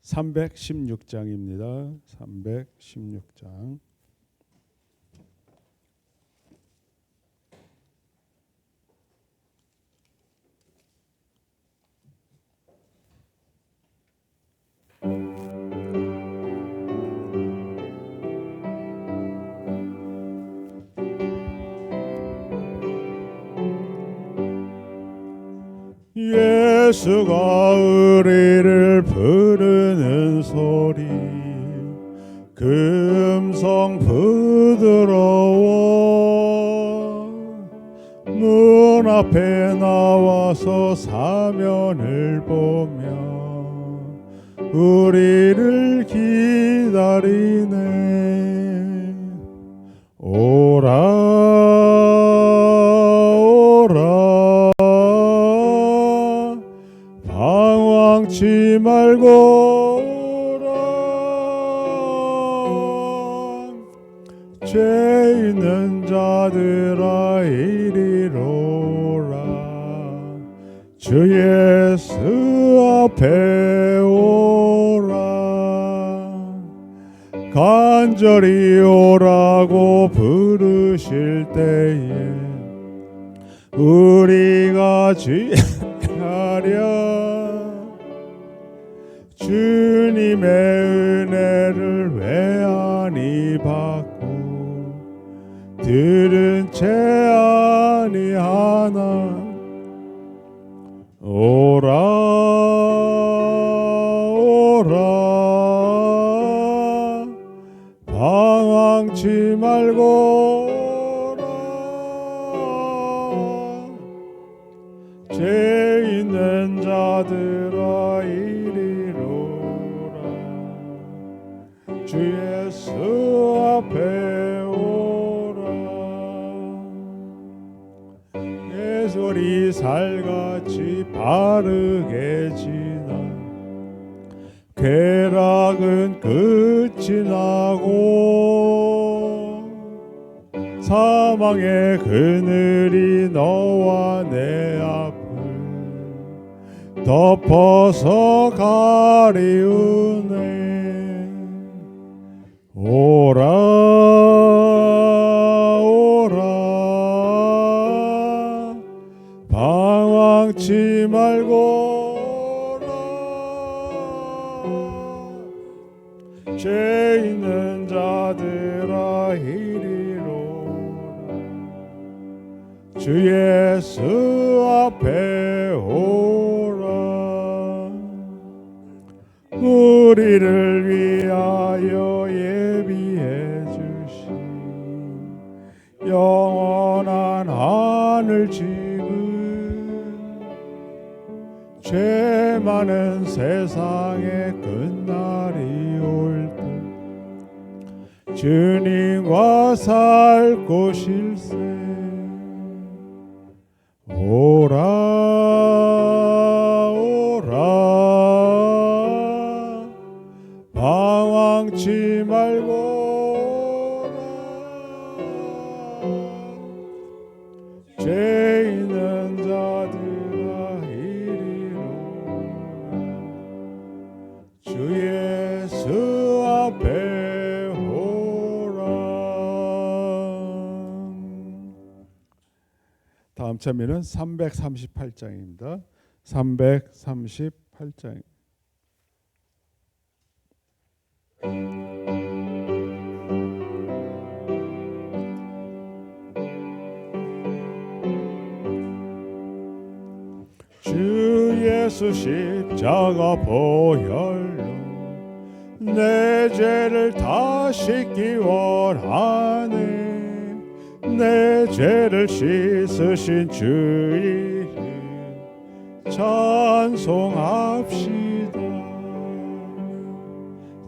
316장입니다. 316장. 예수가 우리를 부르는 소리, 그 음성 부드러워. 문 앞에 나와서 사면을 보며 우리를 기다리네. 오라 방황치 말고 오라. 죄 있는 자들아 이리로라. 주 예수 앞에 오라. 간절히 오라고 부르실 때에 우리가 지하려. 주님의 은혜를 외아니 받고 들은 채 아니하나. 오라 방황치 말고 오라. 죄 있는 자들아 이리로라. 주 예수 앞에 오라. 예솔이 살같이 바르게 지나 쾌락은 끝이 나고 사망의 그늘이 너와 내 앞을 덮어서 가리우네. 오라 방황치 말고 오라. 죄 있는 자들아 이리로라. 주 예수 앞에 오라. 우리를 위하여 예비해 주신 영원한 하늘 집은 죄 많은 세상의 끝날이 올 때 주님과 살 곳일세. 오라 방황치 말고 오라. 죄 있는 자들아 이리로라. 주 예수 앞에 오라. 다음 찬미는 338장입니다. 338장. 주 예수 십자가 보혈로 내 죄를 다 씻기 원하네. 내 죄를 씻으신 주 이름 찬송합시다.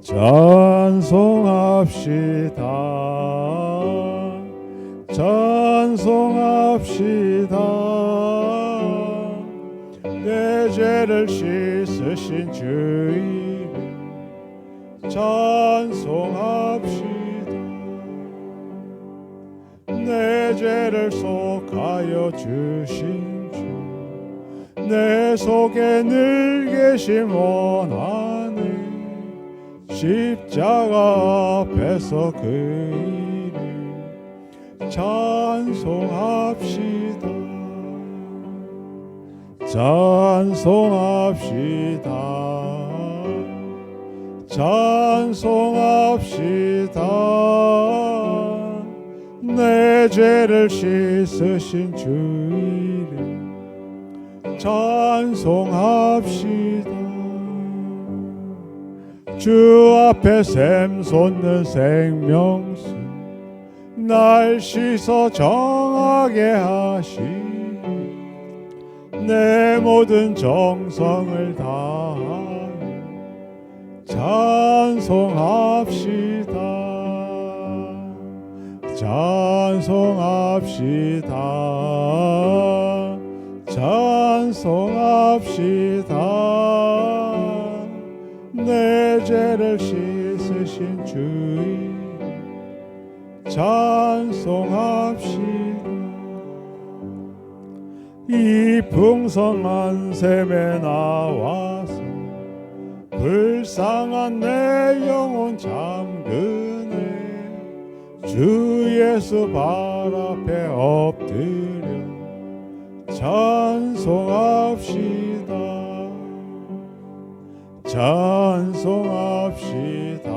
찬송합시다. 내 죄를 씻으신 주 이름 찬송합시다. 내 죄를 속하여 주신 주 내 속에 늘 계심 원하네. 십자가 앞에서 그 이름 찬송합시다. 찬송합시다. 찬송합시다. 내 죄를 씻으신 주 이름 찬송합시다. 주 앞에 샘솟는 생명수 날 씻어 정하게 하시니 내 모든 정성을 다하여 찬송합시다. 찬송합시다. 찬송합시다. 내 죄를 씻으신 주 이름 찬송합시다. 이 풍성한 샘에 나와서 불쌍한 내 영혼 잠그네. 주 예수 발 앞에 엎드려 찬송합시다. 찬송합시다.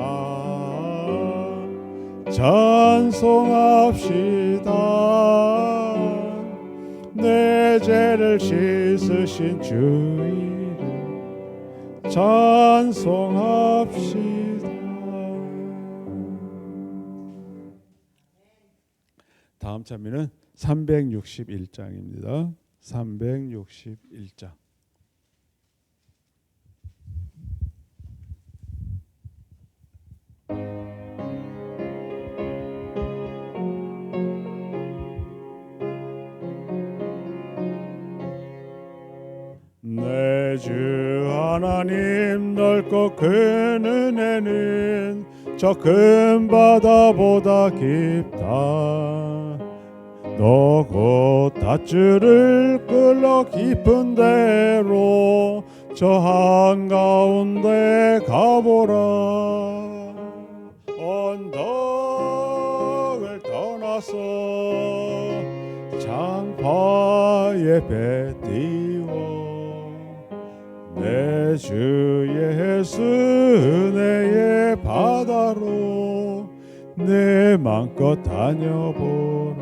찬송합시다. 내 죄를 씻으신 주 이름 찬송합시다. 다음 찬미는 361장입니다. 361장. 내 주 하나님 넓고 큰 은혜는 저 큰 바다보다 깊다. 너 곧 닷줄을 끌어 깊은 데로 저 한가운데 가보라. 언덕을 떠나서 장파에 배 띄워 내 주 예수 은혜의 바다로 내 맘껏 다녀보라.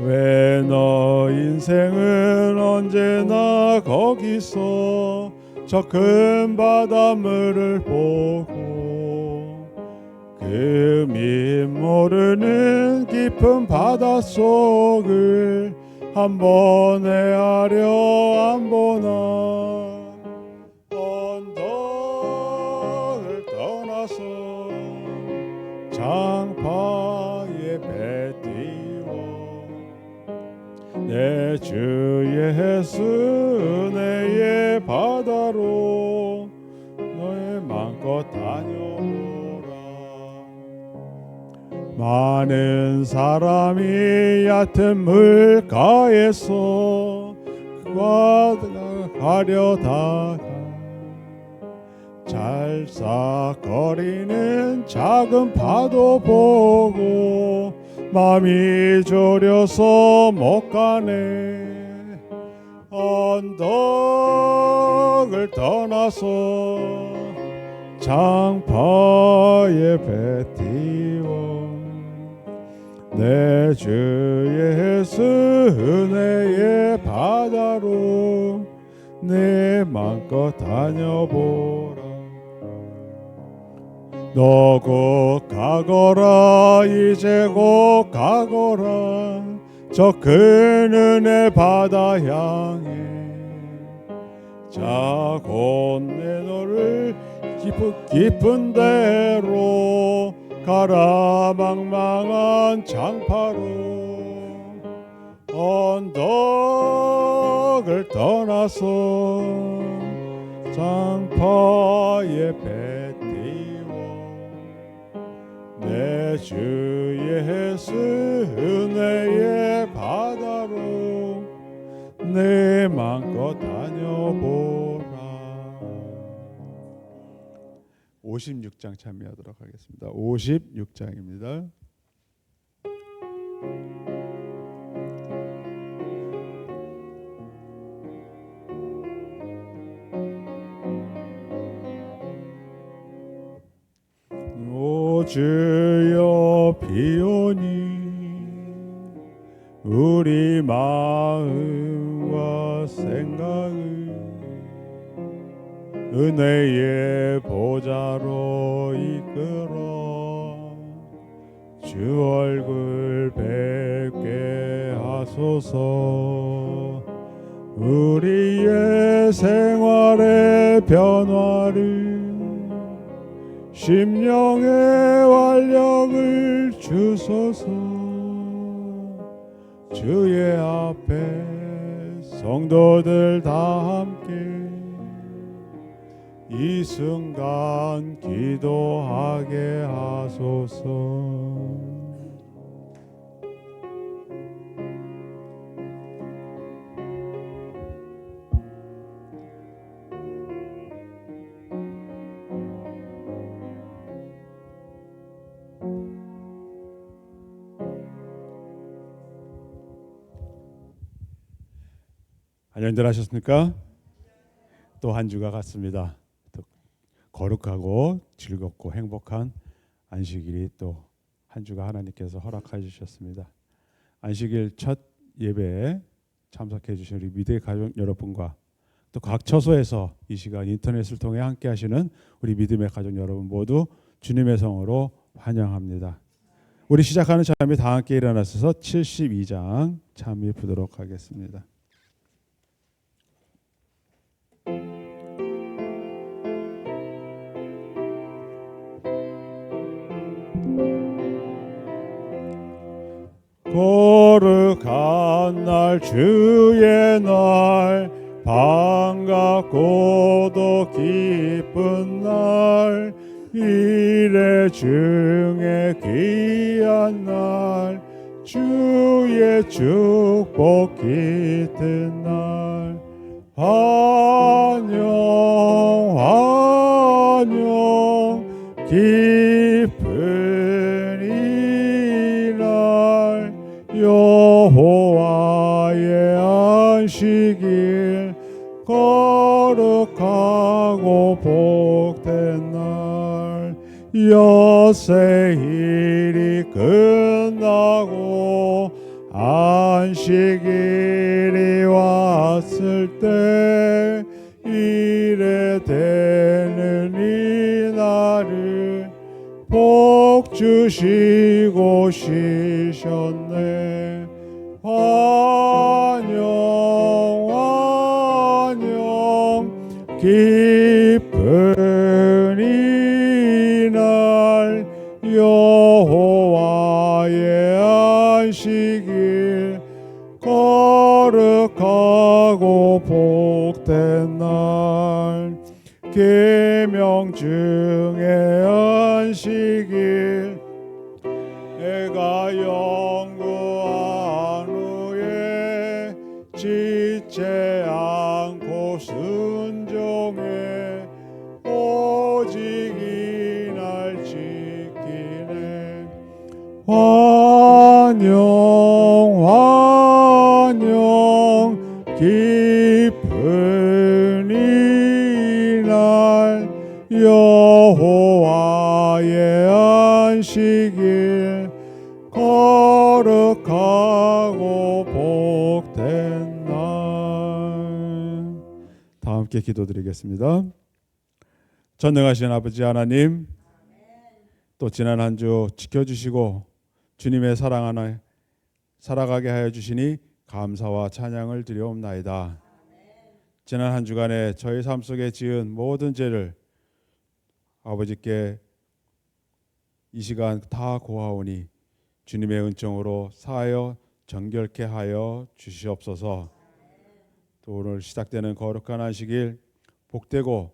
왜 너 인생은 언제나 거기서 저 큰 바닷물을 보고 그 밑 모르는 깊은 바닷속을 한 번에 하려 안 보나. 언덕을 떠나서 장파에 배 띄워 내 주 예수 은혜의 바다로 너의 맘껏 다녀오라. 많은 사람이 얕은 물가에서 그와 가려다가 찰싹거리는 작은 파도 보고 마음이 졸여서 못 가네. 언덕을 떠나서 장파에 배 띄워 내 주 예수 은혜의 바다로 내 맘껏 다녀보라. 너 곧 가거라. 이제 곧 가거라. 저 큰 은혜 바다 향해 자 곧 내 너를 깊은 데로 가라. 망망한 장파로 언덕을 떠나서 장파에 배 띄워 내 주 예수 은혜의 바다로 내 맘껏 다녀보라. 56장 참여하도록 하겠습니다. 56장입니다. 오 주여 비오니 우리 마음과 생각을 은혜의 보좌로 이끌어 주 얼굴 뵙게 하소서. 우리의 생활의 변화를 심령의 활력을 주소서. 주의 앞에 성도들 다 함께 이 순간 기도하게 하소서. 안녕들 하셨습니까? 또 한 주가 갔습니다. 또 거룩하고 즐겁고 행복한 안식일이 또 한 주가 하나님께서 허락해 주셨습니다. 안식일 첫 예배에 참석해 주신 우리 미대 가족 여러분과 또 각 처소에서 이 시간 인터넷을 통해 함께 하시는 우리 믿음의 가족 여러분 모두 주님의 성으로 환영합니다. 우리 시작하는 참여 다 함께 일어나셔서 72장 참여 보도록 하겠습니다. 거룩한 날 주의 날 반갑고도 기쁜 날 이래 중에 귀한 날 주의 축복 깃든 날 환영 환영 기쁜 이날 여호와의 안식일 거룩하고 복된 날 엿새일이 끝나고 안식일이 왔을 때 이래 되는 이 날을 복 주시고 쉬셨네. 환영 환영 기쁜 이날 여호와의 안식일 거룩하고 복된 날 계명 중에 안식일 내가 연구한 후에 지체 않고 순종해 오직 이날 지키네. 환영 환영 기쁜 이날 여호와의 안식일 거룩하고 복된 날. 다 함께 기도드리겠습니다. 전능하신 아버지 하나님, 또 지난 한 주 지켜주시고 주님의 사랑 안에 살아가게 하여 주시니 감사와 찬양을 드려옵나이다. 지난 한 주간에 저희 삶 속에 지은 모든 죄를 아버지께 이 시간 다 고하오니 주님의 은총으로 사하여 정결케 하여 주시옵소서. 또 오늘 시작되는 거룩한 안식일 복되고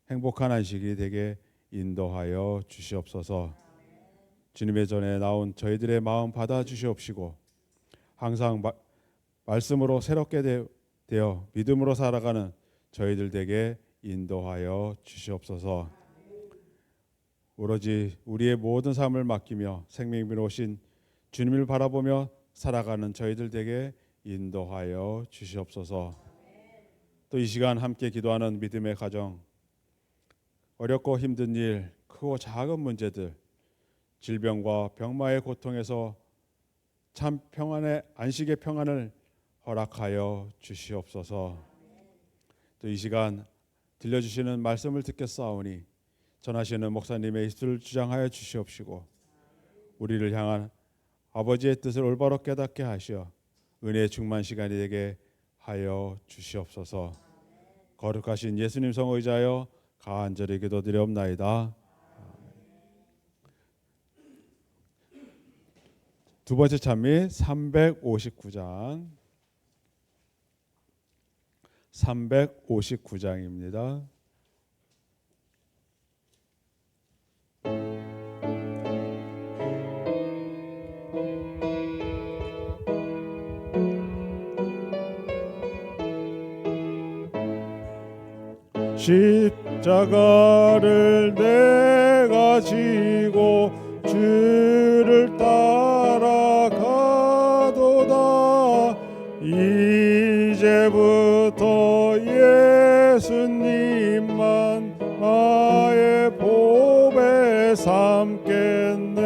행복한 안식일이 되게 인도하여 주시옵소서. 주님의 전에 나온 저희들의 마음 받아 주시옵시고 항상 말씀으로 새롭게 되어 믿음으로 살아가는 저희들 되게 인도하여 주시옵소서. 오로지 우리의 모든 삶을 맡기며 생명비로 오신 주님을 바라보며 살아가는 저희들 되게 인도하여 주시옵소서. 또 이 시간 함께 기도하는 믿음의 가정, 어렵고 힘든 일, 크고 작은 문제들, 질병과 병마의 고통에서 참 평안의 안식의 평안을 허락하여 주시옵소서. 또 이 시간 들려주시는 말씀을 듣겠사오니 전하시는 목사님의 입술을 주장하여 주시옵시고 우리를 향한 아버지의 뜻을 올바로 깨닫게 하시어 은혜의 충만 시간이 되게 하여 주시옵소서. 거룩하신 예수님 성 의지하여 간절히 기도드리옵나이다. 두 번째 찬미 359장 359장입니다. 십자가를 내가 지고 주를 따라가도다. 이제부터 예수님만 나의 보배 삼겠네.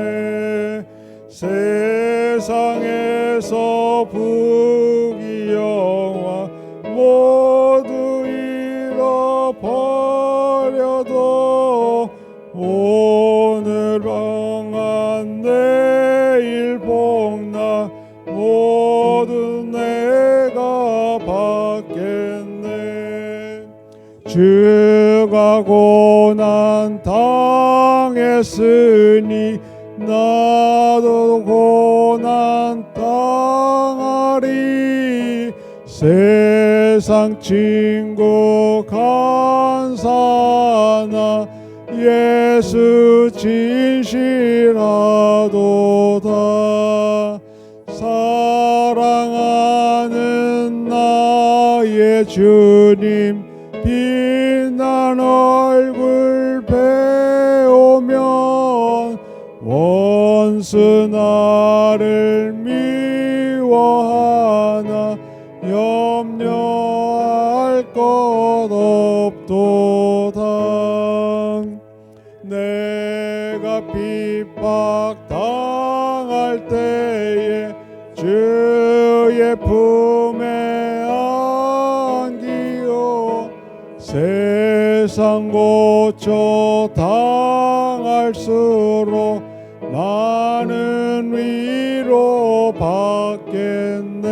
세상에서 부귀영화 모두 잃어버려도 오늘 평안 내일 복나 모두 내가 받겠네. 주가 고난 당했으니 나도 고난 당하리. 세상 친구 간사나 예수 진실하도다. 사랑하는 나의 주님 빛난 얼굴 배우면 원수 나를 미워하나 염려할 것 없도다. 내가 핍박 당할 때에 주의 품에 안기어 세상 고초 당할수록 많은 위로 받겠네.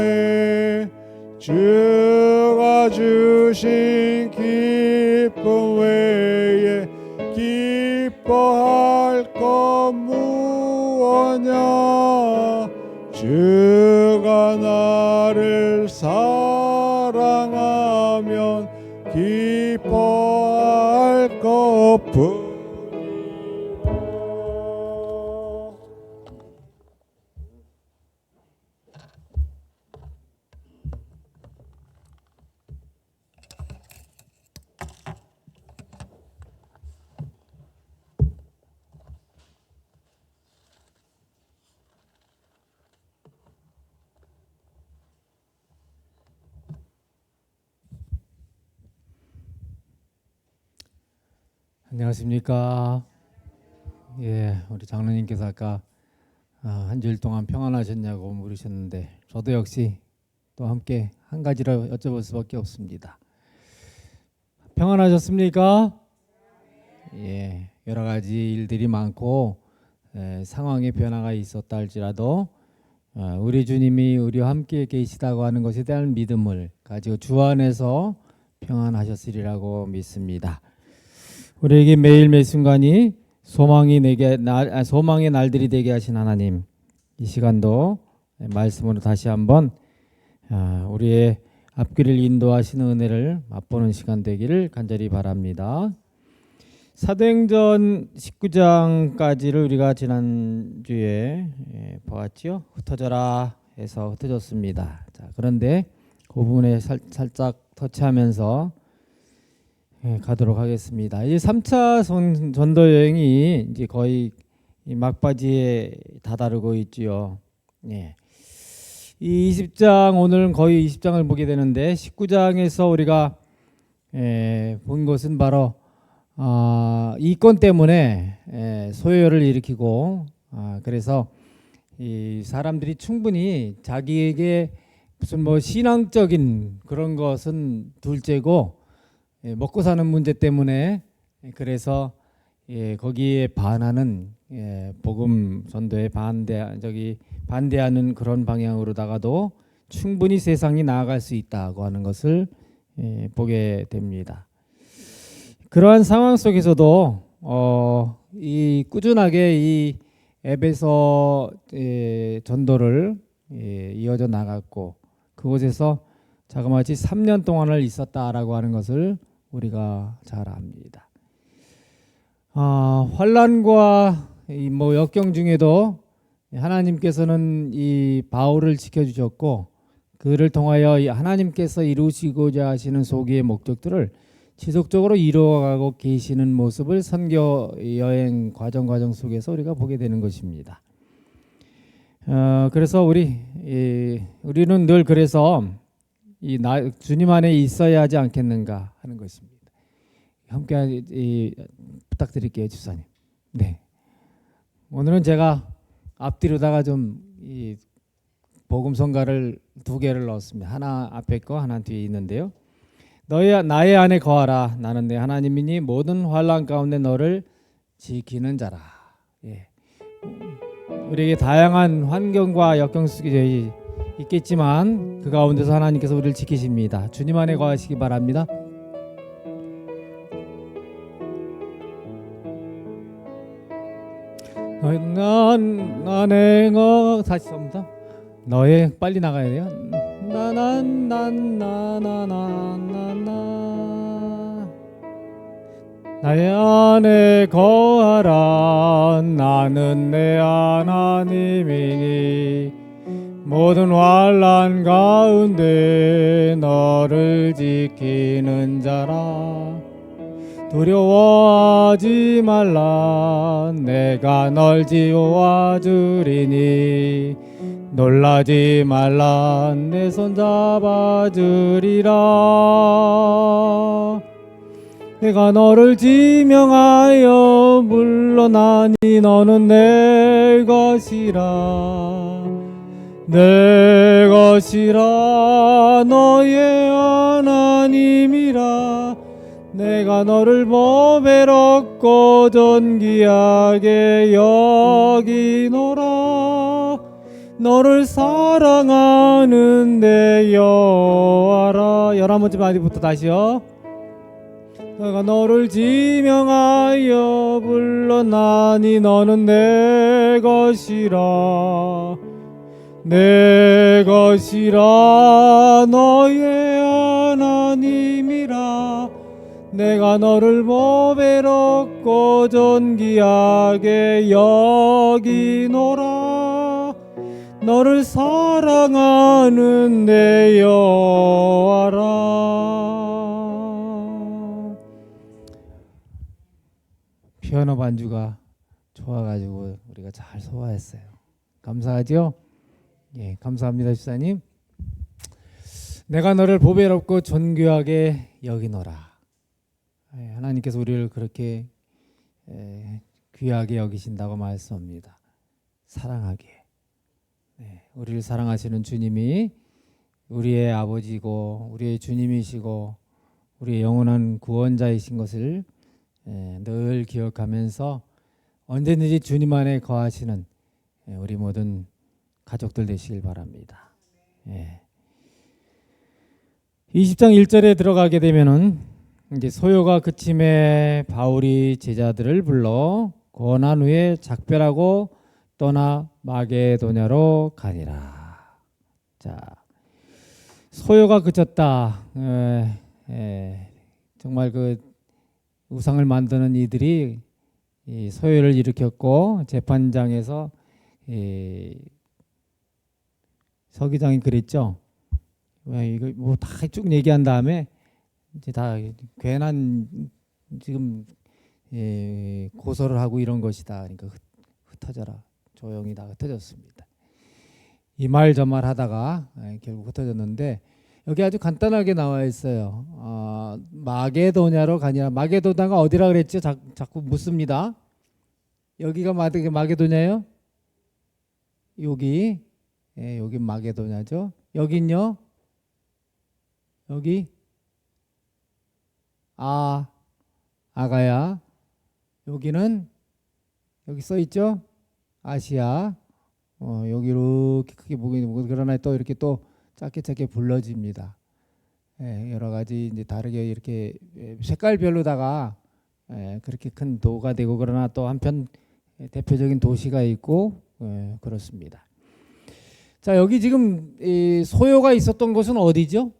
주가 주신 기쁨 외에 기뻐할 것 무엇냐. 주가 나를 사랑하면 기뻐할 것뿐이라. 안녕하십니까. 우리 장로님께서 아까 한 주일 동안 평안하셨냐고 물으셨는데 저도 역시 또 함께 한 가지로 여쭤볼 수밖에 없습니다. 평안하셨습니까? 여러 가지 일들이 많고 상황의 변화가 있었다 할지라도 우리 주님이 우리와 함께 계시다고 하는 것에 대한 믿음을 가지고 주 안에서 평안하셨으리라고 믿습니다. 우리에게 매일 매 순간이 소망의 날들이 되게 하신 하나님, 이 시간도 말씀으로 다시 한번 우리의 앞길을 인도하시는 은혜를 맛보는 시간 되기를 간절히 바랍니다. 사도행전 19장까지를 우리가 지난주에 보았지요. 흩어져라 해서 흩어졌습니다. 자, 그런데 그 부분에 살짝 터치하면서 가도록 하겠습니다. 이 3차 전도 여행이 이제 거의 이 막바지에 다다르고 있지요. 예. 이 20장 오늘은 거의 20장을 보게 되는데 19장에서 우리가 본 것은 바로 이 건 때문에 소요를 일으키고 그래서 이 사람들이 충분히 자기에게 무슨 뭐 신앙적인 그런 것은 둘째고 먹고 사는 문제 때문에 그래서 거기에 반하는 복음 전도에 반대하는 그런 방향으로다가도 충분히 세상이 나아갈 수 있다고 하는 것을 보게 됩니다. 그러한 상황 속에서도 이 꾸준하게 이 에베소 전도를 이어져 나갔고 그곳에서 자그마치 3년 동안을 있었다라고 하는 것을 우리가 잘 압니다. 환난과 이 뭐 역경 중에도 하나님께서는 이 바울을 지켜주셨고 그를 통하여 하나님께서 이루시고자 하시는 소기의 목적들을 지속적으로 이루어가고 계시는 모습을 선교 여행 과정 속에서 우리가 보게 되는 것입니다. 그래서 우리는 늘 그래서 주님 안에 있어야 하지 않겠는가 하는 것입니다. 함께 부탁드릴게요, 집사님. 네. 오늘은 제가 앞뒤로다가 좀 이 복음 성가를 2개를 넣었습니다. 하나 앞에 거, 하나 뒤에 있는데요. 나의 안에 거하라. 나는 내 하나님이니 모든 환난 가운데 너를 지키는 자라. 예. 우리에게 다양한 환경과 역경 속에 있겠지만 그 가운데서 하나님께서 우리를 지키십니다. 주님 안에 거하시기 바랍니다. 나의 다시 봅니다. 너의 빨리 나가야 돼요. 나의 안에 거하라. 나는 내 하나님이니 모든 환난 가운데 너를 지키는 자라. 두려워하지 말라. 내가 널 지어와 주리니 놀라지 말라. 내 손 잡아주리라. 내가 너를 지명하여 물러나니 너는 내 것이라. 내 것이라. 너의 하나님이라. 내가 너를 보배롭고 존귀하게 여기노라. 너를 사랑하는 내 여호와라. 11번째 마디부터 다시요. 내가 너를 지명하여 불러나니 너는 내 것이라. 내 것이라. 너의 하나님이라. 내가 너를 보배롭고 존귀하게 여기노라. 너를 사랑하는 내 여호와라. 피아노 반주가 좋아가지고 우리가 잘 소화했어요. 감사하죠? 예, 감사합니다, 집사님. 내가 너를 보배롭고 존귀하게 여기노라. 하나님께서 우리를 그렇게 귀하게 여기신다고 말씀합니다. 사랑하게. 우리를 사랑하시는 주님이 우리의 아버지고 우리의 주님이시고 우리의 영원한 구원자이신 것을 늘 기억하면서 언제든지 주님 안에 거하시는 우리 모든 가족들 되시길 바랍니다. 20장 1절에 들어가게 되면은 이제 소요가 그침에 바울이 제자들을 불러 권한 후에 작별하고 떠나 마게도냐로 가니라. 자, 소요가 그쳤다. 정말 그 우상을 만드는 이들이 이 소요를 일으켰고 재판장에서 서기장이 그랬죠. 왜 이거 뭐 다 쭉 얘기한 다음에 이제 다 괜한 지금 고소를 하고 이런 것이다. 그러니까 흩어져라. 조용히 다 흩어졌습니다. 이 말 저 말 하다가 결국 흩어졌는데 여기 아주 간단하게 나와 있어요. 마게도냐로 가냐. 마게도냐가 어디라 그랬죠? 자꾸 묻습니다. 여기가 마게도냐예요? 여기 여기 마게도냐죠. 여긴요? 여기 아가야. 여기는 여기 써 있죠? 아시아. 여기 이렇게 크게 보기는 그러나 또 이렇게 또 짧게 불러집니다. 여러 가지 이제 다르게 이렇게 색깔별로다가 그렇게 큰 도가 되고 그러나 또 한편 대표적인 도시가 있고 그렇습니다. 자, 여기 지금 이 소요가 있었던 곳은 어디죠?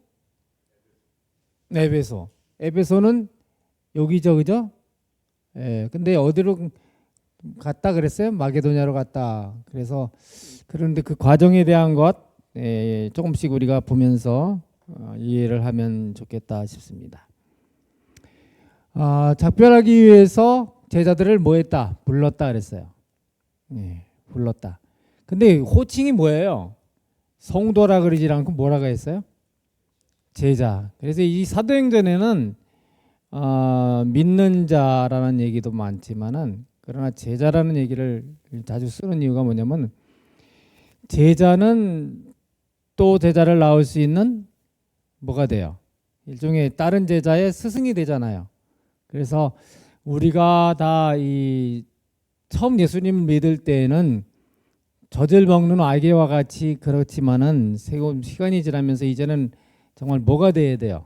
에베소. 에베소는 여기죠, 그죠? 근데 어디로 갔다 그랬어요? 마게도냐로 갔다. 그래서 그런데 그 과정에 대한 것 조금씩 우리가 보면서 이해를 하면 좋겠다 싶습니다. 작별하기 위해서 제자들을 뭐 했다? 불렀다 그랬어요. 불렀다. 근데 호칭이 뭐예요? 성도라 그러지 않고 뭐라고 했어요? 제자. 그래서 이 사도행전에는 믿는 자라는 얘기도 많지만은 그러나 제자라는 얘기를 자주 쓰는 이유가 뭐냐면 제자는 또 제자를 낳을 수 있는 뭐가 돼요? 일종의 다른 제자의 스승이 되잖아요. 그래서 우리가 다 이 처음 예수님을 믿을 때에는 젖을 먹는 아기와 같이 그렇지만은 시간이 지나면서 이제는 정말 뭐가 돼야 돼요?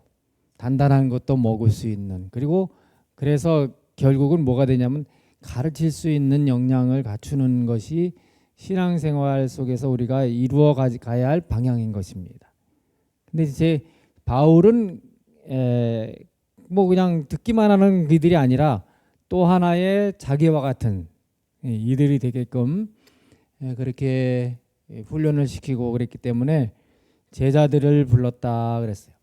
단단한 것도 먹을 수 있는, 그리고 그래서 결국은 뭐가 되냐면 가르칠 수 있는 역량을 갖추는 것이 신앙생활 속에서 우리가 이루어 가야 할 방향인 것입니다. 근데 이제 바울은 뭐 그냥 듣기만 하는 이들이 아니라 또 하나의 자기와 같은 이들이 되게끔 그렇게 훈련을 시키고 그랬기 때문에 제자들을 불렀다 그랬어요.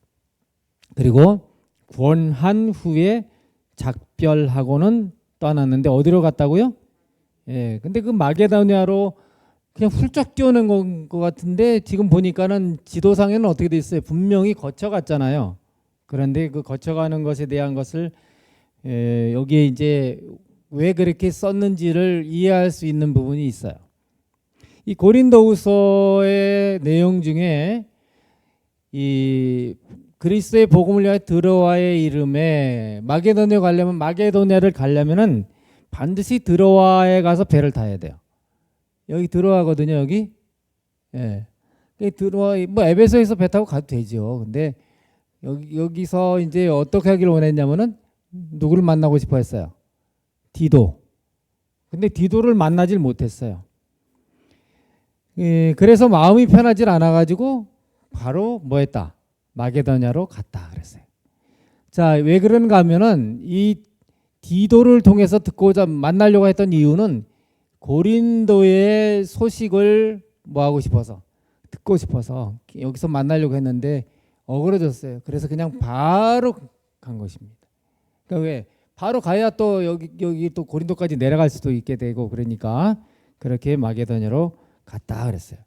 그리고 구원한 후에 작별하고는 떠났는데 어디로 갔다고요? 근데 그 마게도냐로 그냥 훌쩍 뛰어낸 것 같은데 지금 보니까는 지도상에는 어떻게 돼 있어요? 분명히 거쳐갔잖아요. 그런데 그 거쳐가는 것에 대한 것을 여기에 이제 왜 그렇게 썼는지를 이해할 수 있는 부분이 있어요. 이 고린도후서의 내용 중에 이 그리스도의 복음을 위하여 드로아의 이름에 마게도냐를 가려면은 반드시 드로아에 가서 배를 타야 돼요. 여기 드로아거든요, 여기. 드로아 뭐 에베소에서 배 타고 가도 되죠. 근데 여기서 이제 어떻게 하기를 원했냐면은 누구를 만나고 싶어 했어요? 디도. 근데 디도를 만나질 못했어요. 그래서 마음이 편하질 않아가지고 바로 뭐 했다? 마게도냐로 갔다 그랬어요. 자, 왜 그런가 하면은 이 디도를 통해서 듣고자 만나려고 했던 이유는 고린도의 소식을 뭐 하고 싶어서, 듣고 싶어서 여기서 만나려고 했는데 어그러졌어요. 그래서 그냥 바로 간 것입니다. 그러니까 왜? 바로 가야 또 여기 또 고린도까지 내려갈 수도 있게 되고 그러니까 그렇게 마게도냐로 갔다 그랬어요.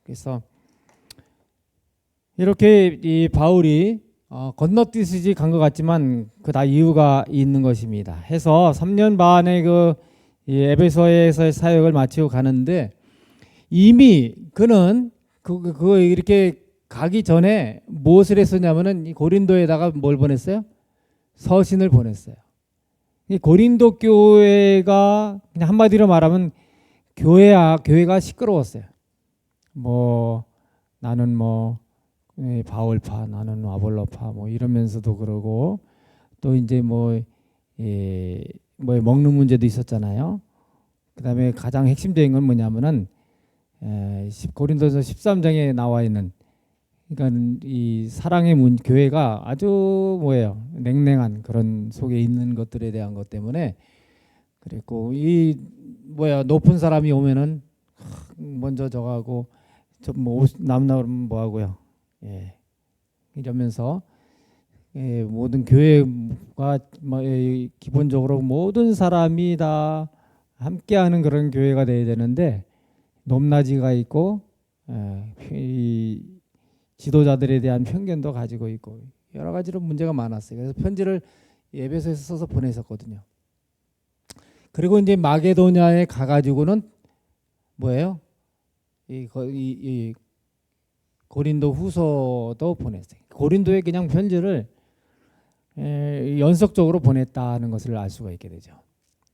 그래서 이렇게 이 바울이 건너뛰듯이 간 것 같지만 그 다 이유가 있는 것입니다. 해서 3년 반의 이 에베소에서의 사역을 마치고 가는데 이미 그는 그거 이렇게 가기 전에 무엇을 했었냐면은 이 고린도에다가 뭘 보냈어요? 서신을 보냈어요. 이 고린도 교회가 그냥 한마디로 말하면 교회가 시끄러웠어요. 뭐 나는 뭐 바울파, 나는 아볼로파 뭐 이러면서도 그러고 또 이제 뭐 먹는 문제도 있었잖아요. 그다음에 가장 핵심적인 건 뭐냐면은 고린도서 13장에 나와 있는, 그러니까 이 사랑의 교회가 아주 냉랭한 그런 속에 있는 것들에 대한 것 때문에 그랬고, 높은 사람이 오면은 먼저 저가고 좀뭐 남나 그러면 뭐 하고요. 예. 이러면서 모든 교회가 기본적으로 모든 사람이 다 함께하는 그런 교회가 돼야 되는데 높낮이가 있고 이 지도자들에 대한 편견도 가지고 있고 여러 가지로 문제가 많았어요. 그래서 편지를 에베소에서 써서 보냈었거든요. 그리고 이제 마게도냐에 가가지고는 뭐예요? 이 고린도 후서도 보냈어요. 고린도에 그냥 편지를 연속적으로 보냈다는 것을 알 수가 있게 되죠.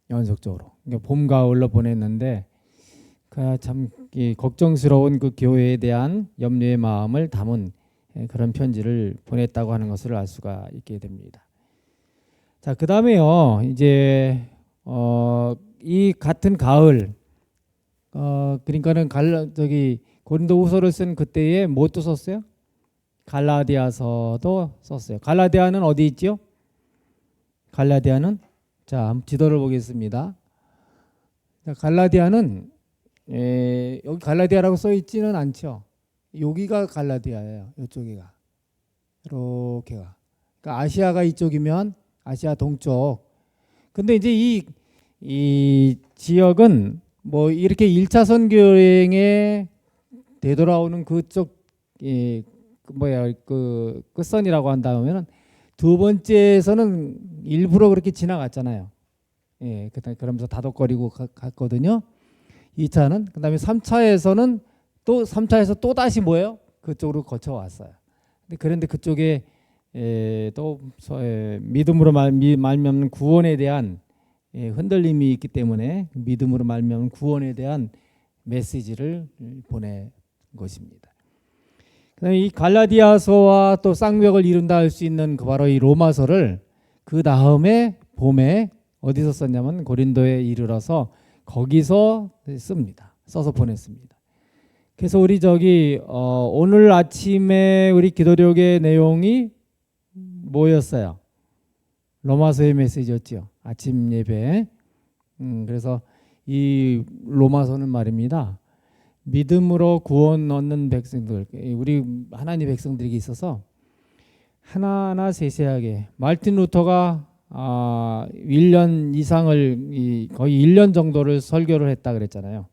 연속적으로. 그러니까 봄, 가을로 보냈는데 참 걱정스러운 그 교회에 대한 염려의 마음을 담은 그런 편지를 보냈다고 하는 것을 알 수가 있게 됩니다. 자, 그 다음에요. 이제 이 같은 가을, 그러니까는 고린도 후서를 쓴 그때에 뭣도 썼어요? 갈라디아서도 썼어요. 갈라디아는 어디 있죠? 갈라디아는 자, 한번 지도를 보겠습니다. 자, 갈라디아는 여기 갈라디아라고 써 있지는 않죠. 여기가 갈라디아예요. 이쪽이가 이렇게가. 그러니까 아시아가 이쪽이면 아시아 동쪽. 근데 이제 이 지역은 뭐 이렇게 1차 선교행에 되돌아오는 그쪽 그 끝선이라고 한다면은 두 번째에서는 일부러 그렇게 지나갔잖아요. 예, 그러면서 다독거리고 갔거든요. 2차는 그다음에 3차에서는 또 3차에서 또 다시 뭐예요? 그쪽으로 거쳐 왔어요. 그런데 그쪽에 또 믿음으로 말미암는 구원에 대한 흔들림이 있기 때문에 믿음으로 말미암는 구원에 대한 메시지를 보낸 것입니다. 그다음에 이 갈라디아서와 또 쌍벽을 이룬다 할 수 있는 바로 이 로마서를 그 다음에 봄에 어디서 썼냐면 고린도에 이르러서 거기서 씁니다. 써서 보냈습니다. 그래서 우리 오늘 아침에 우리 기도력의 내용이 뭐였어요? 로마서의 메시지였죠. 아침 예배. 그래서 이 로마서는 말입니다. 믿음으로 구원 얻는 백성들, 우리 하나님 백성들에게 있어서 하나하나 세세하게 마르틴 루터가 1년 이상을 거의 1년 정도를 설교를 했다 그랬잖아요.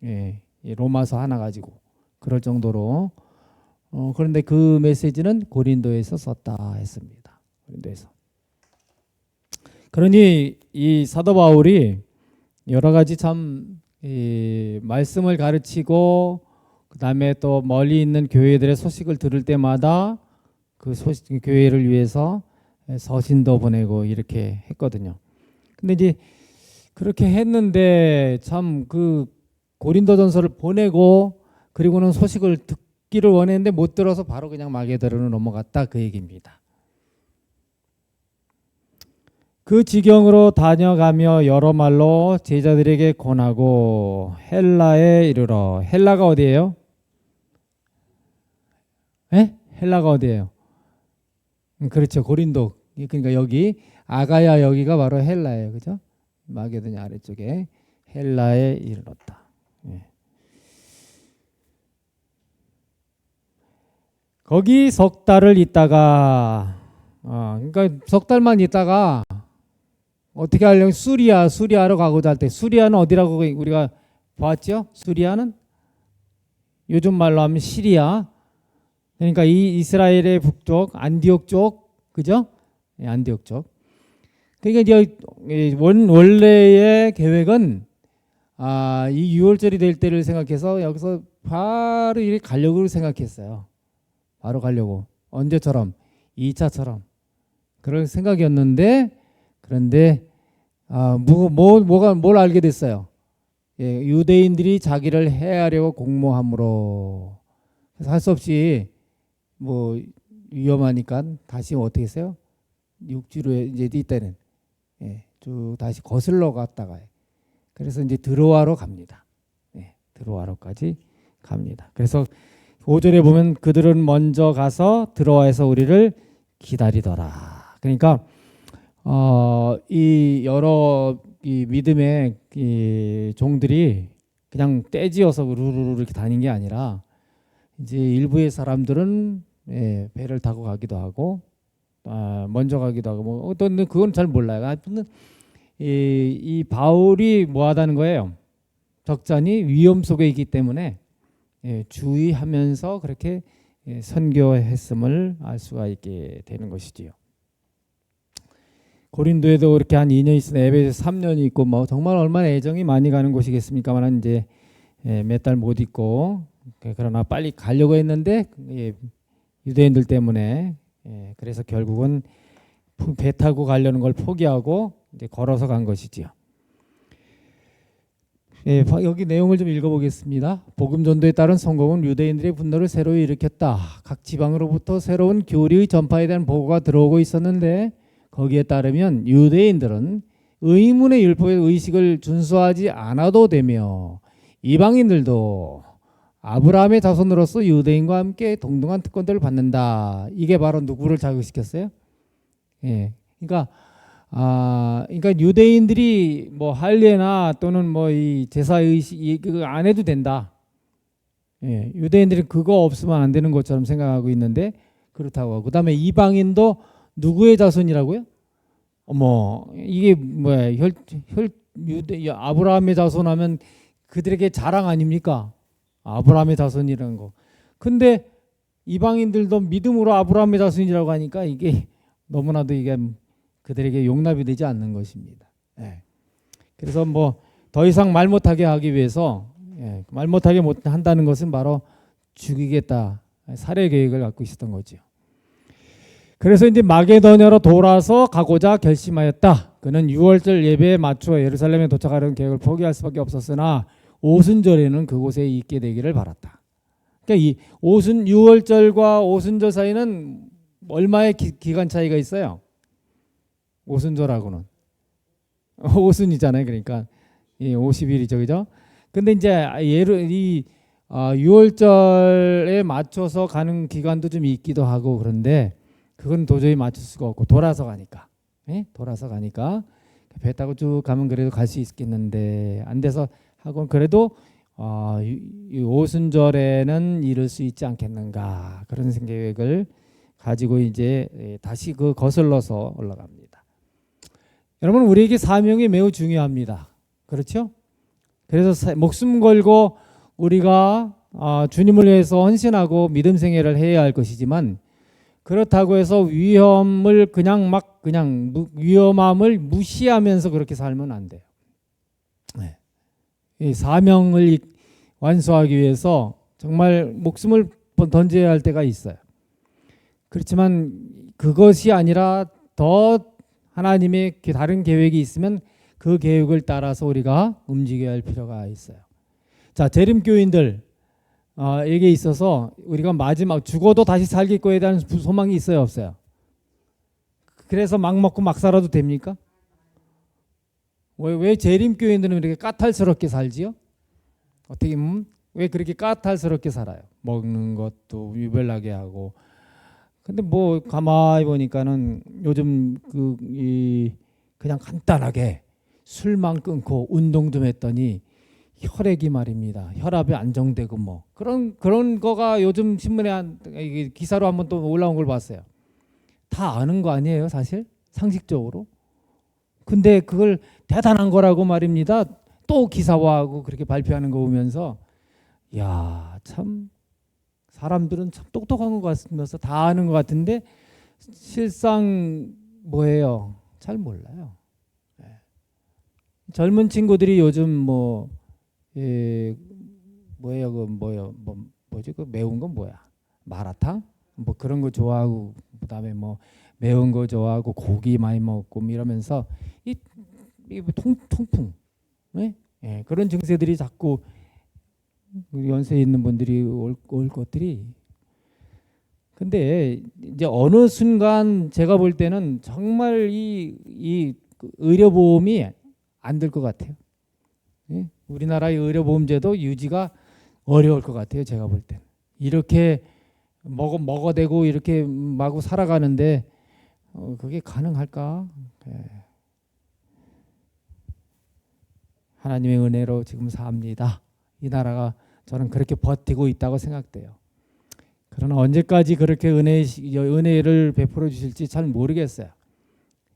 예, 로마서 하나 가지고 그럴 정도로 그런데 그 메시지는 고린도에서 썼다 했습니다. 고린도에서. 그러니 이 사도 바울이 여러 가지 참 말씀을 가르치고 그 다음에 또 멀리 있는 교회들의 소식을 들을 때마다 그 교회를 위해서 서신도 보내고 이렇게 했거든요. 근데 이제 그렇게 했는데 참 그 고린도전서를 보내고 그리고는 소식을 듣기를 원했는데 못 들어서 바로 그냥 마게도냐로 넘어갔다 그 얘기입니다. 그 지경으로 다녀가며 여러 말로 제자들에게 권하고 헬라에 이르러. 헬라가 어디예요? 에? 헬라가 어디예요? 그렇죠. 고린도. 그러니까 여기 아가야 여기가 바로 헬라예요. 그죠? 마게도냐 아래쪽에 헬라에 이르렀다. 예. 거기 석 달을 있다가 그러니까 석 달만 있다가 어떻게 하려면 수리아로 가고자 할 때 수리아는 어디라고 우리가 봤죠? 수리아는 요즘 말로 하면 시리아. 그러니까 이 이스라엘의 북쪽 안디옥 쪽, 그죠? 네, 안디옥 쪽. 그러니까 이제 원래의 계획은 이 6월절이 될 때를 생각해서 여기서 바로 이렇게 가려고 생각했어요. 바로 가려고. 언제처럼 2차처럼 그럴 생각이었는데 그런데 뭘 알게 됐어요. 예, 유대인들이 자기를 해하려고 공모함으로 그래서 할 수 없이 뭐 위험하니까 다시 어떻게 했어요? 육지로 이제 이때는 쭉 다시 거슬러 갔다가 그래서 이제 드로아로 갑니다. 드로아로까지 갑니다. 그래서 5절에 보면 그들은 먼저 가서 드로아에서 우리를 기다리더라. 그러니까 이 여러 이 믿음의 이 종들이 그냥 떼지어서 루루루 이렇게 다닌 게 아니라 이제 일부의 사람들은 배를 타고 가기도 하고 먼저 가기도 하고 뭐 어떤 그건 잘 몰라요. 하여튼 이 바울이 뭐하다는 거예요. 적잖이 위험 속에 있기 때문에 주의하면서 그렇게 선교했음을 알 수가 있게 되는 것이지요. 고린도에도 그렇게 한 2년 있으나 에베소 3년이 있고 뭐 정말 얼마나 애정이 많이 가는 곳이겠습니까만 이제 몇 달 못 있고 그러나 빨리 가려고 했는데 유대인들 때문에 그래서 결국은 배 타고 가려는 걸 포기하고 이제 걸어서 간 것이지요. 여기 내용을 좀 읽어보겠습니다. 복음 전도에 따른 성공은 유대인들의 분노를 새로 일으켰다. 각 지방으로부터 새로운 교리의 전파에 대한 보고가 들어오고 있었는데 거기에 따르면 유대인들은 의문의 율법의 의식을 준수하지 않아도 되며 이방인들도 아브라함의 자손으로서 유대인과 함께 동등한 특권들을 받는다. 이게 바로 누구를 자극시켰어요? 그러니까 유대인들이 뭐 할례나 또는 뭐 이 제사 의식 그거 안 해도 된다. 유대인들이 그거 없으면 안 되는 것처럼 생각하고 있는데 그렇다고. 그다음에 이방인도 누구의 자손이라고요? 어머, 이게 뭐야? 아브라함의 자손하면 그들에게 자랑 아닙니까? 아브라함의 자손이라는 거. 근데 이방인들도 믿음으로 아브라함의 자손이라고 하니까 이게 너무나도 이게 그들에게 용납이 되지 않는 것입니다. 그래서 뭐 더 이상 말 못하게 하기 위해서 말 못하게 한다는 것은 바로 죽이겠다 살해 계획을 갖고 있었던 거죠. 그래서 이제 마게도냐로 돌아서 가고자 결심하였다. 그는 6월절 예배에 맞추어 예루살렘에 도착하려는 계획을 포기할 수밖에 없었으나 오순절에는 그곳에 있게 되기를 바랐다. 그러니까 이 6월절과 오순절 사이는 얼마의 기간 차이가 있어요? 오순절하고는 오순이잖아요. 그러니까 50일이죠, 그죠? 근데 이제 6월절에 맞춰서 가는 기간도 좀 있기도 하고 그런데 그건 도저히 맞출 수가 없고 돌아서 가니까 배 타고 쭉 가면 그래도 갈 수 있겠는데 안 돼서 하고 그래도 이 오순절에는 이룰 수 있지 않겠는가 그런 계획을 가지고 이제 다시 그 거슬러서 올라갑니다. 여러분 우리에게 사명이 매우 중요합니다. 그렇죠? 그래서 목숨 걸고 우리가 주님을 위해서 헌신하고 믿음 생애를 해야 할 것이지만 그렇다고 해서 위험을 그냥 위험함을 무시하면서 그렇게 살면 안 돼요. 이 사명을 완수하기 위해서 정말 목숨을 던져야 할 때가 있어요. 그렇지만 그것이 아니라 더 하나님의 다른 계획이 있으면 그 계획을 따라서 우리가 움직여야 할 필요가 있어요. 자, 재림교인들 에게 있어서 우리가 마지막 죽어도 다시 살겠거에 대한 소망이 있어요, 없어요? 그래서 막 먹고 막 살아도 됩니까? 왜 재림교인들은 이렇게 까탈스럽게 살지요? 어떻게 왜 그렇게 까탈스럽게 살아요? 먹는 것도 유별나게 하고. 근데 뭐 가만히 보니까는 요즘 그냥 간단하게 술만 끊고 운동 좀 했더니 혈액이 말입니다. 혈압이 안정되고 뭐 그런 거가 요즘 신문에 기사로 한번 또 올라온 걸 봤어요. 다 아는 거 아니에요, 사실? 상식적으로. 근데 그걸 대단한 거라고 말입니다. 또 기사화하고 그렇게 발표하는 거 보면서 야, 참 사람들은 참 똑똑한 것 같으면서 다 아는 것 같은데 실상 뭐예요? 잘 몰라요. 젊은 친구들이 요즘 뭐지 그 매운 건 뭐야? 마라탕? 뭐 그런 거 좋아하고 그다음에 뭐 매운 거 좋아하고 고기 많이 먹고 이러면서 이 통풍 그런 증세들이 자꾸 연세에 있는 분들이 올 것들이. 근데 이제 어느 순간 제가 볼 때는 정말 이 의료보험이 안 될 것 같아요. 우리나라의 의료보험제도 유지가 어려울 것 같아요. 제가 볼 때는 이렇게 먹어대고 이렇게 마구 살아가는데 그게 가능할까? 하나님의 은혜로 지금 삽니다. 이 나라가 저는 그렇게 버티고 있다고 생각돼요. 그러나 언제까지 그렇게 은혜를 베풀어 주실지 잘 모르겠어요.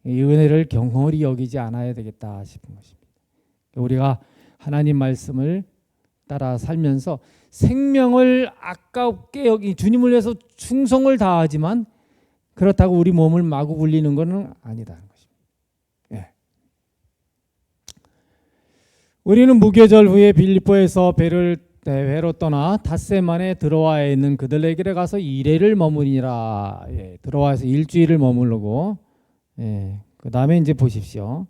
이 은혜를 경홀히 여기지 않아야 되겠다 싶은 것입니다. 우리가 하나님 말씀을 따라 살면서 생명을 아깝게 여기 주님을 위해서 충성을 다하지만 그렇다고 우리 몸을 마구 굴리는 것은 아니다는 것입니다. 예. 우리는 무교절 후에 빌립보에서 배로 떠나 닷새만에 드로아에 있는 그들에게 가서 2일을 머무니라. 예, 드로아에서 일주일을 머무르고, 예, 그 다음에 이제 보십시오.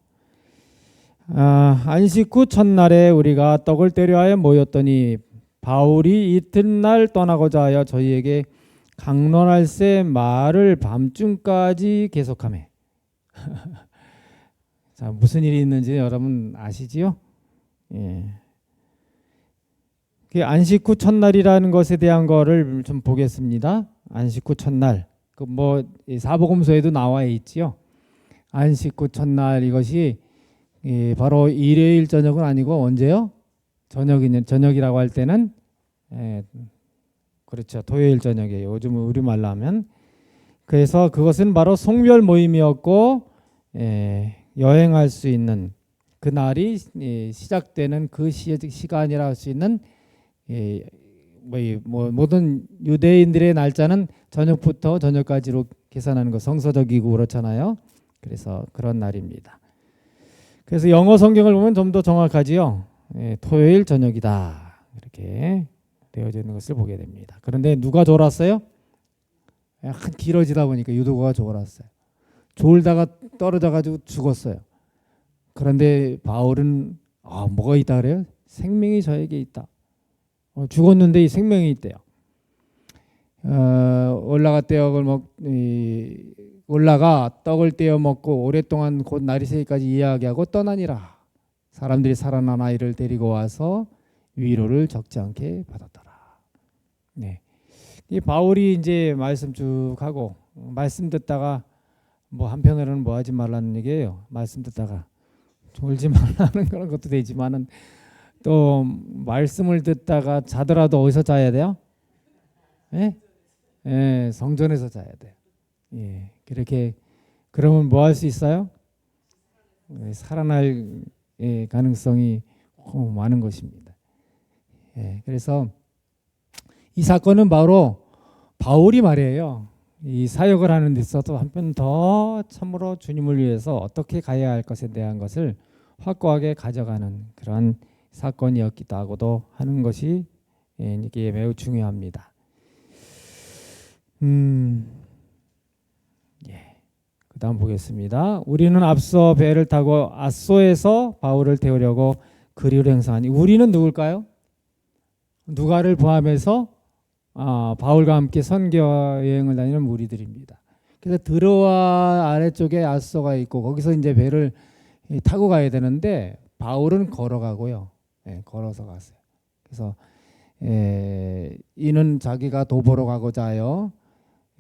안식 후 첫날에 우리가 떡을 떼려 모였더니 바울이 이튿날 떠나고자 하여 저희에게 강론할새 말을 밤중까지 계속하매. 자, 무슨 일이 있는지 여러분 아시지요? 예. 그 안식 후 첫날이라는 것에 대한 거를 좀 보겠습니다. 안식 후 첫날. 그 뭐 사복음서에도 나와 있지요. 안식 후 첫날 이것이 바로 일요일 저녁은 아니고 언제요? 저녁이라고 할 때는 그렇죠. 토요일 저녁이에요. 요즘 우리말로 하면. 그래서 그것은 바로 성별 모임이었고 여행할 수 있는 그 날이 시작되는 그 시간이라 할 수 있는 모든 유대인들의 날짜는 저녁부터 저녁까지로 계산하는 거 성서적이고 그렇잖아요. 그래서 그런 날입니다. 그래서 영어 성경을 보면 좀 더 정확하지요. 토요일 저녁이다 이렇게 되어져 있는 것을 보게 됩니다. 그런데 누가 졸았어요? 약간 길어지다 보니까 유도가 졸았어요. 졸다가 떨어져가지고 죽었어요. 그런데 바울은 뭐가 있다 그래요? 생명이 저에게 있다. 죽었는데 이 생명이 있대요. 올라가 떡을 떼어 먹고 오랫동안 곧 날이 새기까지 이야기하고 떠나니라. 사람들이 살아난 아이를 데리고 와서 위로를 적지 않게 받았더라. 네, 이 바울이 이제 말씀 쭉 하고 말씀 듣다가 뭐 한편으로는 뭐 하지 말라는 얘기예요. 말씀 듣다가 졸지 말라는 그런 것도 되지만은 또 말씀을 듣다가 자더라도 어디서 자야 돼요? 성전에서 자야 돼요. 예, 그렇게 그러면 뭐 할 수 있어요? 살아날 가능성이 많은 것입니다. 그래서 이 사건은 바로 바울이 말이에요. 이 사역을 하는 데 있어서 한편 더 참으로 주님을 위해서 어떻게 가야 할 것에 대한 것을 확고하게 가져가는 그런 사건이었기도 하고도 하는 것이 이게 매우 중요합니다. 그다음 보겠습니다. 우리는 앞서 배를 타고 아소에서 바울을 태우려고 그리로 행성하니 우리는 누굴까요? 누가를 포함해서 바울과 함께 선교 여행을 다니는 무리들입니다. 그래서 드로아 아래쪽에 아소가 있고 거기서 이제 배를 타고 가야 되는데 바울은 걸어가고요. 걸어서 갔어요. 그래서 이는 자기가 도보로 가고자 하여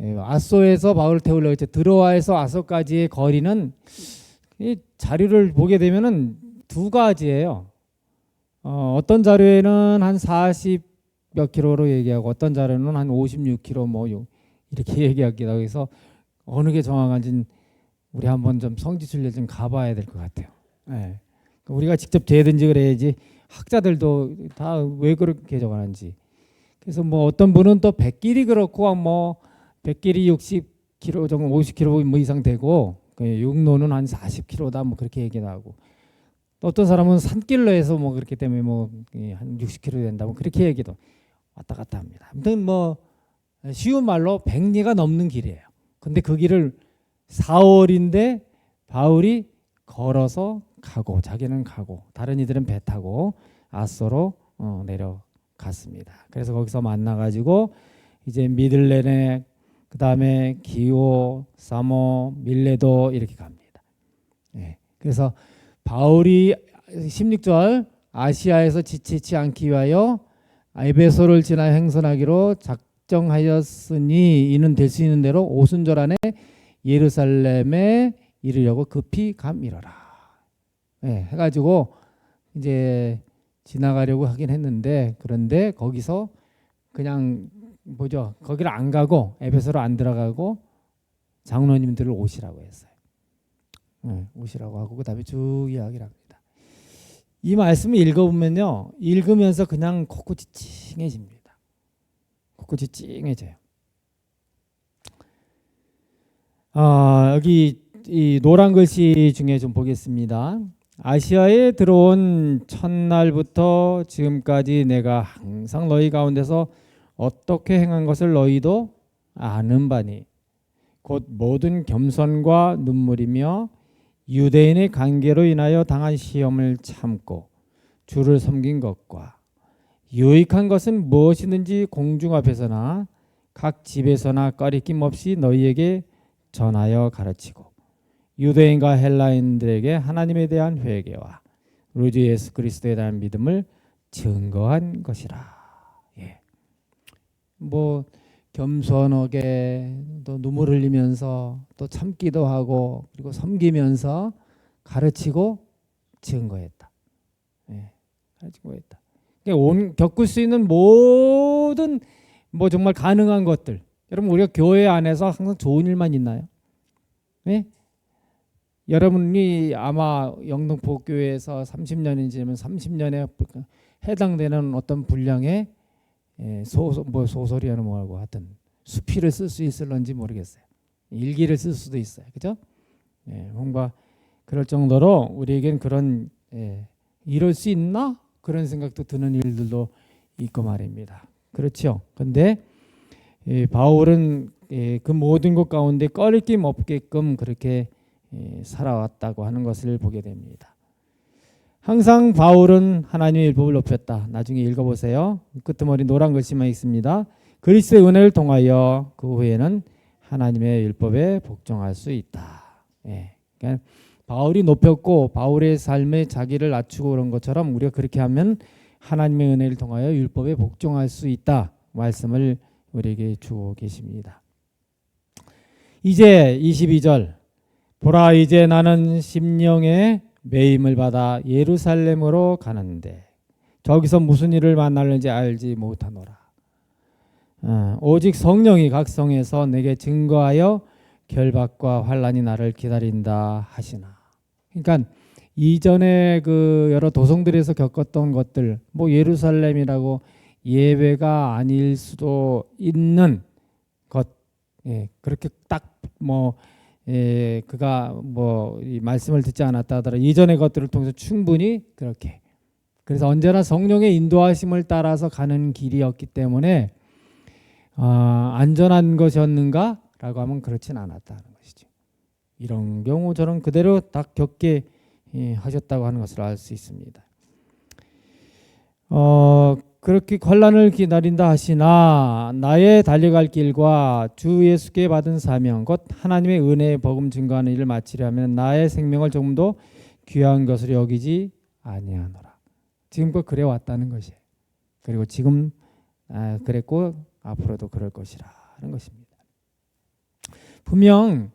아소에서 바울을 태우려고 했죠. 드로아에서 아소까지의 거리는 이 자료를 보게 되면은 두 가지예요. 어떤 자료에는 한 40몇 킬로로 얘기하고 어떤 자료는 한 56킬로 뭐 이렇게 얘기하기도 하고 해서 어느 게 정확한지는 우리 한번 좀 성지순례 좀 가봐야 될 것 같아요. 우리가 직접 재든지 그래야지 학자들도 다 왜 그렇게 적어놨는지. 그래서 뭐 어떤 분은 또 백길이 그렇고 뭐 백길이 60km 정도 50km 뭐 이상 되고 육로는 한 40km다 뭐 그렇게 얘기도 하고 또 어떤 사람은 산길로 해서 뭐 그렇기 때문에 뭐 한 60km 된다 뭐 그렇게 얘기도 왔다 갔다 합니다. 아무튼 뭐 쉬운 말로 100리가 넘는 길이에요. 근데 그 길을 4월인데 바울이 걸어서 가고 자기는 가고 다른 이들은 배 타고 아소로 내려갔습니다. 그래서 거기서 만나가지고 이제 미들레네 그 다음에 기오, 사모, 밀레도 이렇게 갑니다. 그래서 바울이 16절 아시아에서 지치지 않기 위하여 에베소를 지나 행선하기로 작정하였으니 이는 될 수 있는 대로 오순절 안에 예루살렘에 이르려고 급히 감이러라. 해가지고 이제 지나가려고 하긴 했는데 그런데 거기서 그냥 뭐죠? 거기를 안 가고 에베소로 안 들어가고 장로님들을 오시라고 했어요. 오시라고 하고 그다음에 쭉 이야기를 합니다. 이 말씀을 읽어보면요, 읽으면서 그냥 코끝이 찡해집니다. 코끝이 찡해져요. 여기 이 노란 글씨 중에 좀 보겠습니다. 아시아에 들어온 첫날부터 지금까지 내가 항상 너희 가운데서 어떻게 행한 것을 너희도 아는 바니 곧 모든 겸손과 눈물이며 유대인의 관계로 인하여 당한 시험을 참고 주를 섬긴 것과 유익한 것은 무엇이든지 공중 앞에서나 각 집에서나 꺼리낌 없이 너희에게 전하여 가르치고 유대인과 헬라인들에게 하나님에 대한 회개와 우리 주 예수 그리스도에 대한 믿음을 증거한 것이라. 예. 뭐 겸손하게 또 눈물 흘리면서 또 참기도 하고 그리고 섬기면서 가르치고 증거했다. 예. 가르치고 했다. 그러니까 겪을 수 있는 모든 뭐 정말 가능한 것들. 여러분 우리가 교회 안에서 항상 좋은 일만 있나요? 예? 여러분이 아마 영등포교회에서 30년이 지나면 30년에 해당되는 어떤 분량의 소설이나 뭐라고 하든 수필을 쓸 수 있을런지 모르겠어요. 일기를 쓸 수도 있어요. 그죠? 뭔가 그럴 정도로 우리에겐 그런 이럴 수 있나? 그런 생각도 드는 일들도 있고 말입니다. 그렇죠. 근데 바울은 그 모든 것 가운데 꺼리낌 없게끔 그렇게 살아왔다고 하는 것을 보게 됩니다. 항상 바울은 하나님의 율법을 높였다. 나중에 읽어보세요. 끄트머리 노란 글씨만 있습니다. 그리스도의 은혜를 통하여 그 후에는 하나님의 율법에 복종할 수 있다. 그러니까 바울이 높였고 바울의 삶에 자기를 낮추고 그런 것처럼 우리가 그렇게 하면 하나님의 은혜를 통하여 율법에 복종할 수 있다. 말씀을 우리에게 주고 계십니다. 이제 22절 보라 이제 나는 심령의 매임을 받아 예루살렘으로 가는데 저기서 무슨 일을 만날는지 알지 못하노라. 오직 성령이 각 성에서 내게 증거하여 결박과 환난이 나를 기다린다 하시나. 그러니까 이전에 그 여러 도성들에서 겪었던 것들 뭐 예루살렘이라고 예외가 아닐 수도 있는 것 그렇게 딱 뭐 그가 뭐 이 말씀을 듣지 않았다 하더라도 이전의 것들을 통해서 충분히 그렇게 그래서 언제나 성령의 인도하심을 따라서 가는 길이었기 때문에 안전한 것이었는가라고 하면 그렇진 않았다는 것이죠. 이런 경우 저는 그대로 딱 겪게 하셨다고 하는 것을 알 수 있습니다. 그렇게 환난을 기다린다 하시나 나의 달려갈 길과 주 예수께 받은 사명 곧 하나님의 은혜의 복음 증거하는 일을 마치려면 나의 생명을 조금도 귀한 것으로 여기지 아니하노라. 지금껏 그래 왔다는 것이에요. 그리고 지금 그랬고 앞으로도 그럴 것이라는 것입니다. 분명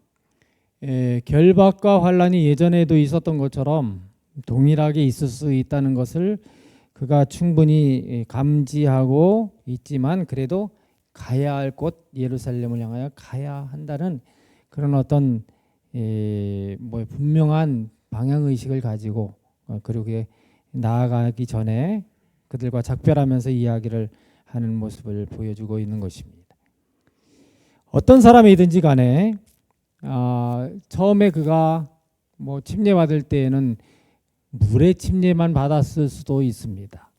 결박과 환난이 예전에도 있었던 것처럼 동일하게 있을 수 있다는 것을 그가 충분히 감지하고 있지만 그래도 가야 할 곳 예루살렘을 향하여 가야 한다는 그런 어떤 뭐 분명한 방향 의식을 가지고 그리고 나아가기 전에 그들과 작별하면서 이야기를 하는 모습을 보여주고 있는 것입니다. 어떤 사람이든지 간에 처음에 그가 뭐 침례받을 때에는 물의 침례만 받았을 수도 있습니다.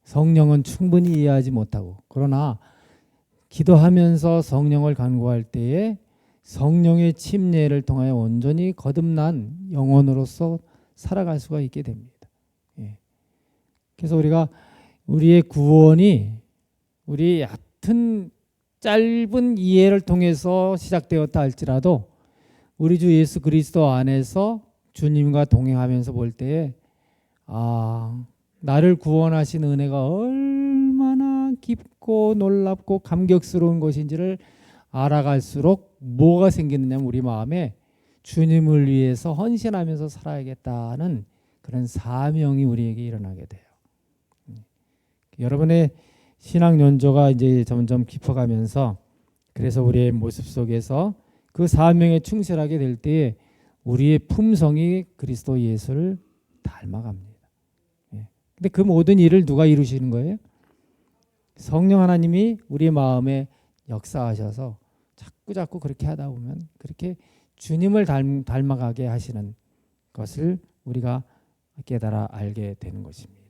성령은 충분히 이해하지 못하고 그러나 기도하면서 성령을 간구할 때에 성령의 침례를 통하여 온전히 거듭난 영혼으로서 살아갈 수가 있게 됩니다. 그래서 우리가 우리의 구원이 우리 얕은 짧은 이해를 통해서 시작되었다 할지라도 우리 주 예수 그리스도 안에서 주님과 동행하면서 볼 때에 나를 구원하신 은혜가 얼마나 깊고 놀랍고 감격스러운 것인지를 알아갈수록 뭐가 생기느냐면 우리 마음에 주님을 위해서 헌신하면서 살아야겠다는 그런 사명이 우리에게 일어나게 돼요. 여러분의 신앙 연조가 이제 점점 깊어가면서 그래서 우리의 모습 속에서 그 사명에 충실하게 될 때에 우리의 품성이 그리스도 예수를 닮아갑니다. 예. 근데 그 모든 일을 누가 이루시는 거예요? 성령 하나님이 우리의 마음에 역사하셔서 자꾸 그렇게 하다 보면 그렇게 주님을 닮아가게 하시는 것을 우리가 깨달아 알게 되는 것입니다.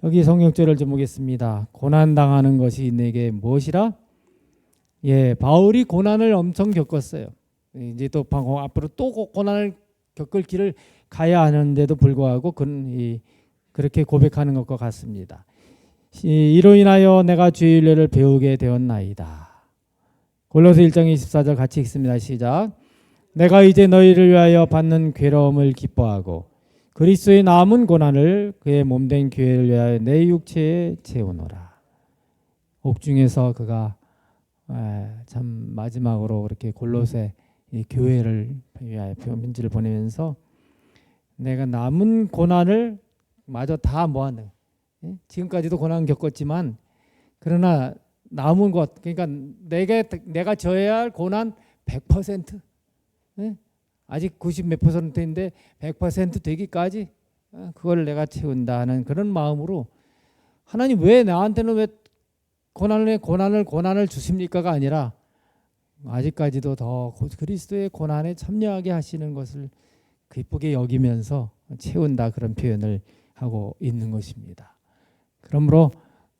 여기 성경절을 좀 보겠습니다. 고난 당하는 것이 내게 무엇이라? 예, 바울이 고난을 엄청 겪었어요. 이제 또 앞으로 또 고난을 겪을 길을 가야 하는데도 불구하고 그렇게 고백하는 것과 같습니다. 이로 인하여 내가 주의 윤례를 배우게 되었나이다. 골로새 1장 24절 같이 읽습니다. 시작. 내가 이제 너희를 위하여 받는 괴로움을 기뻐하고 그리스도의 남은 고난을 그의 몸된 교회를 위하여 내 육체에 채우노라. 옥중에서 그가 참 마지막으로 그렇게 골로새 이 교회를 위하여 편지를 보내면서 내가 남은 고난을 마저 다 모았네. 지금까지도 고난 겪었지만 그러나 남은 것 그러니까 내가 져야 할 고난 100%. 아직 90 몇 %인데 100% 되기까지 그걸 내가 채운다 하는 그런 마음으로 하나님 왜 나한테는 왜 고난을 주십니까가 아니라 아직까지도 더 그리스도의 고난에 참여하게 하시는 것을 기쁘게 여기면서 채운다 그런 표현을 하고 있는 것입니다. 그러므로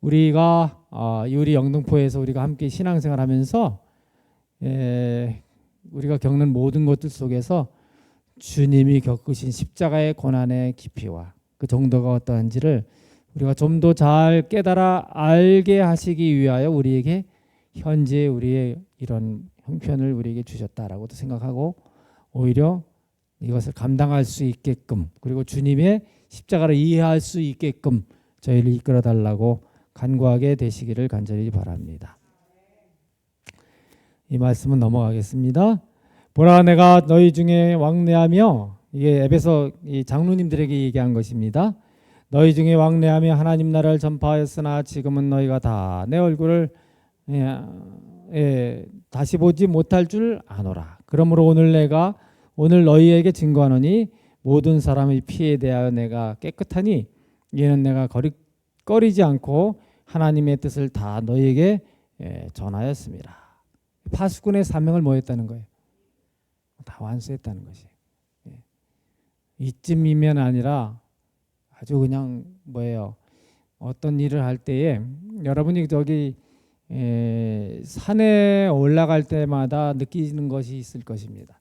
우리가 우리 영등포에서 우리가 함께 신앙생활하면서 우리가 겪는 모든 것들 속에서 주님이 겪으신 십자가의 고난의 깊이와 그 정도가 어떠한지를 우리가 좀 더 잘 깨달아 알게 하시기 위하여 우리에게 현재 우리의 이런 형편을 우리에게 주셨다라고도 생각하고 오히려 이것을 감당할 수 있게끔 그리고 주님의 십자가를 이해할 수 있게끔 저희를 이끌어 달라고 간구하게 되시기를 간절히 바랍니다. 이 말씀은 넘어가겠습니다. 보라 내가 너희 중에 왕래하며 이게 에베소 이 장로님들에게 얘기한 것입니다. 너희 중에 왕래하며 하나님 나라를 전파하였으나 지금은 너희가 다 내 얼굴을 다시 보지 못할 줄 아노라. 그러므로 오늘 너희에게 증거하노니 모든 사람의 피에 대하여 내가 깨끗하니 이는 내가 꺼리지 않고 하나님의 뜻을 다 너희에게 전하였습니다. 파수꾼의 사명을 뭐 했다는 거예요? 다 완수했다는 것이. 이쯤이면 아니라 아주 그냥 뭐예요? 어떤 일을 할 때에 여러분이 저기 산에 올라갈 때마다 느끼는 것이 있을 것입니다.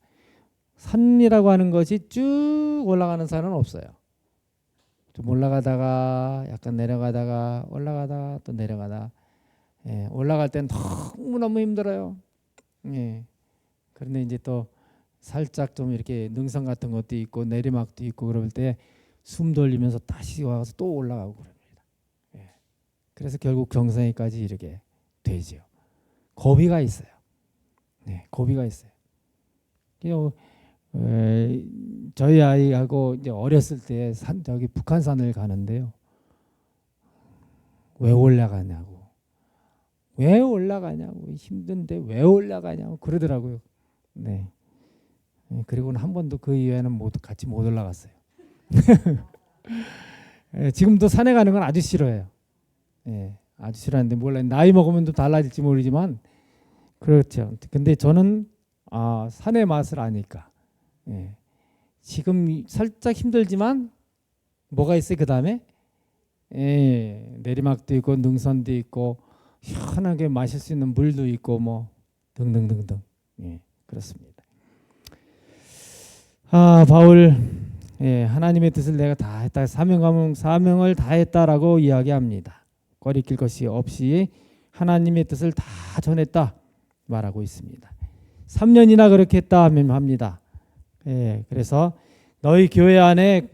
산이라고 하는 것이 쭉 올라가는 산은 없어요. 좀 올라가다가 약간 내려가다가 올라가다가 또 내려가다. 올라갈 때는 너무너무 힘들어요. 그런데 이제 또 살짝 좀 이렇게 능선 같은 것도 있고 내리막도 있고 그럴 때 숨 돌리면서 다시 와서 또 올라가고 그럽니다. 그래서 결국 정상에까지 이르게 되죠. 고비가 있어요. 고비가 있어요. 저희 아이하고 이제 어렸을 때 저기 북한산을 가는데요. 왜 올라가냐고 힘든데 왜 올라가냐고 그러더라고요. 그리고는 한 번도 그 이후에는 같이 못 올라갔어요. 지금도 산에 가는 건 아주 싫어해요. 아주 싫어하는데 몰라요. 나이 먹으면 또 달라질지 모르지만 그렇죠. 근데 저는 산의 맛을 아니까 지금 살짝 힘들지만 뭐가 있어요? 그 다음에 내리막도 있고 능선도 있고 시원하게 마실 수 있는 물도 있고 뭐 등등등등 그렇습니다. 바울 하나님의 뜻을 내가 다 했다 사명을 다 했다라고 이야기합니다. 거리낄 것이 없이 하나님의 뜻을 다 전했다 말하고 있습니다. 3년이나 그렇게 했다 하면 합니다. 그래서 너희 교회 안에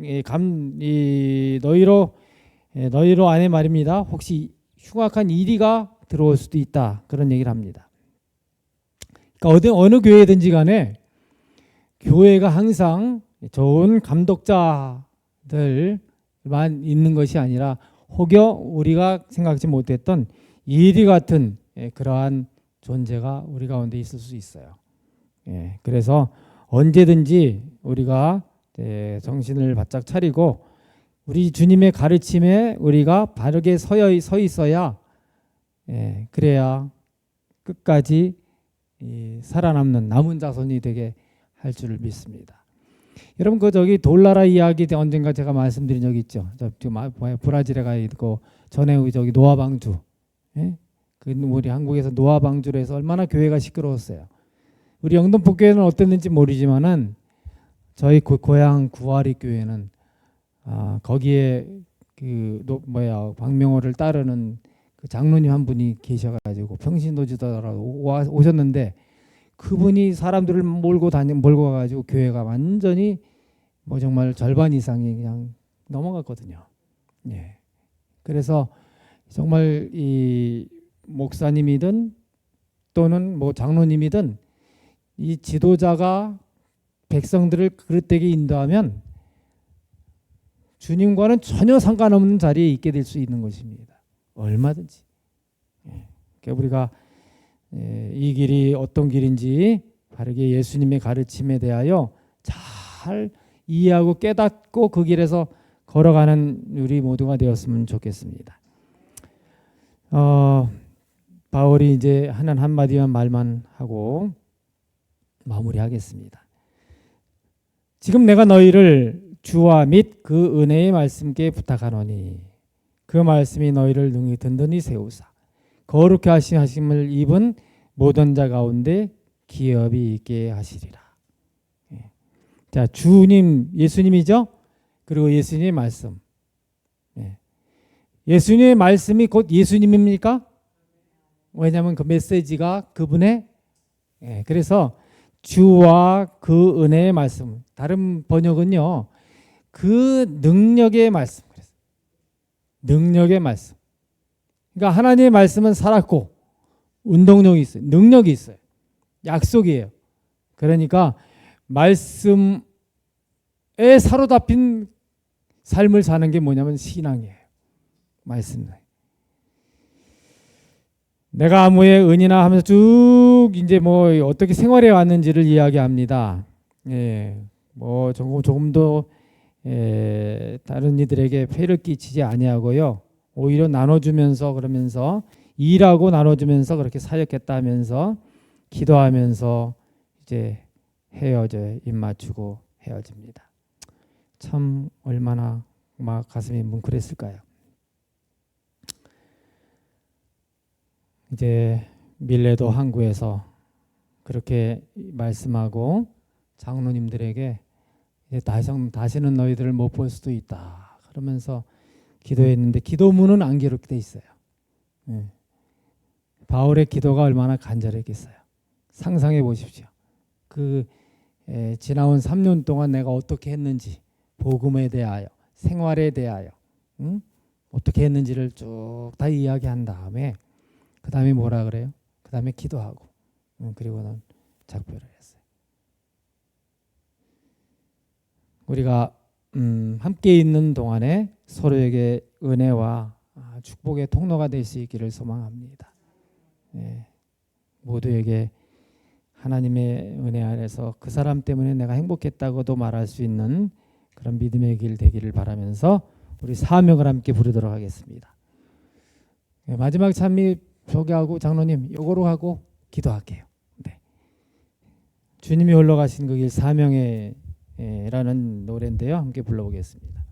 너희로 안에 말입니다. 혹시 흉악한 이리가 들어올 수도 있다 그런 얘기를 합니다. 그러니까 어느 교회든지 간에 교회가 항상 좋은 감독자들만 있는 것이 아니라 혹여 우리가 생각지 못했던 이리 같은 그러한 존재가 우리 가운데 있을 수 있어요. 그래서 언제든지 우리가 정신을 바짝 차리고 우리 주님의 가르침에 우리가 바르게 서 있어야 그래야 끝까지 살아남는 남은 자손이 되게 할 줄을 믿습니다. 여러분 저기 돌나라 이야기 언젠가 제가 말씀드린 적이 있죠. 브라질에 가 있고 전에 저기 노아방주, 그 우리 한국에서 노아방주로 해서 얼마나 교회가 시끄러웠어요. 우리 영등포교회는 어땠는지 모르지만은 저희 고향 구아리 교회는 거기에 박명호를 따르는 그 장로님 한 분이 계셔가지고 평신도지도라고 오셨는데 그분이 사람들을 몰고 가가지고 교회가 완전히 정말 절반 이상이 그냥 넘어갔거든요. 그래서 정말 이 목사님이든 또는 장로님이든 이 지도자가 백성들을 그릇되게 인도하면 주님과는 전혀 상관없는 자리에 있게 될 수 있는 것입니다. 얼마든지. 그러니까 우리가 이 길이 어떤 길인지 바르게 예수님의 가르침에 대하여 잘 이해하고 깨닫고 그 길에서 걸어가는 우리 모두가 되었으면 좋겠습니다. 바울이 이제 하는 한마디만 말만 하고 마무리하겠습니다. 지금 내가 너희를 주와 및 그 은혜의 말씀께 부탁하노니 그 말씀이 너희를 능히 든든히 세우사 거룩히 하심을 입은 모든 자 가운데 기업이 있게 하시리라. 자, 주님 예수님이죠. 그리고 예수님의 말씀. 예수님의 말씀이 곧 예수님입니까? 왜냐하면 그 메시지가 그분의 그래서 주와 그 은혜의 말씀. 다른 번역은요. 그 능력의 말씀. 능력의 말씀. 그러니까 하나님의 말씀은 살았고 운동력이 있어요. 능력이 있어요. 약속이에요. 그러니까 말씀에 사로잡힌 삶을 사는 게 뭐냐면 신앙이에요. 말씀. 내가 아무의 은이나 하면서 쭉 이제 어떻게 생활해 왔는지를 이야기합니다. 조금 더 다른 이들에게 폐를 끼치지 아니하고요. 오히려 나눠주면서 그러면서 일하고 나눠주면서 그렇게 사역했다 하면서 기도하면서 이제 헤어져요. 입 맞추고 헤어집니다. 참 얼마나 막 가슴이 뭉클했을까요? 이제 밀레도 항구에서 그렇게 말씀하고 장로님들에게 다시는 너희들을 못 볼 수도 있다. 그러면서 기도했는데 기도문은 안 기록돼 돼 있어요. 바울의 기도가 얼마나 간절했겠어요. 상상해 보십시오. 지나온 3년 동안 내가 어떻게 했는지 복음에 대하여 생활에 대하여 어떻게 했는지를 쭉 다 이야기한 다음에 그 다음에 뭐라 그래요? 그 다음에 기도하고 그리고는 작별을 했어요. 우리가 함께 있는 동안에 서로에게 은혜와 축복의 통로가 될 수 있기를 소망합니다. 모두에게 하나님의 은혜 안에서 그 사람 때문에 내가 행복했다고도 말할 수 있는 그런 믿음의 길 되기를 바라면서 우리 사명을 함께 부르도록 하겠습니다. 마지막 찬미 소개하고 장로님 요거로 하고 기도할게요. 주님이 흘러가신 그 길 사명의 라는 노래인데요. 함께 불러보겠습니다.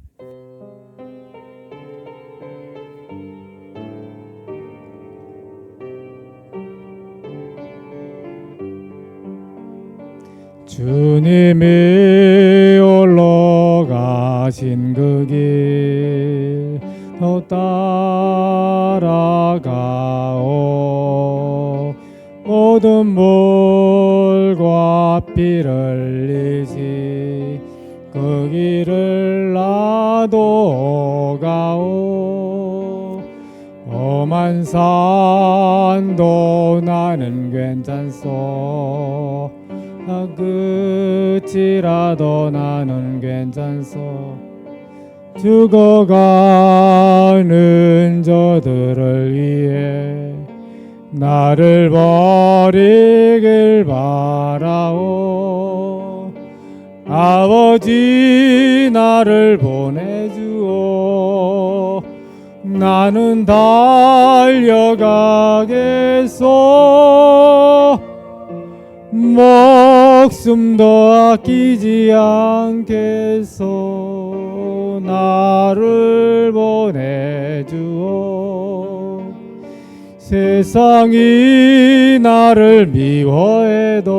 주님이 올라가신 그 길 더 따라가오 모든 물과 피를 흘리시 그 길을 나도 가오 험한 산도 나는 괜찮소 끝이라도 나는 괜찮소 죽어가는 저들을 위해 나를 버리길 바라오. 아버지 나를 보내주오. 나는 달려가겠소. 목숨도 아끼지 않겠소. 나를 보내주오. 세상이 나를 미워해도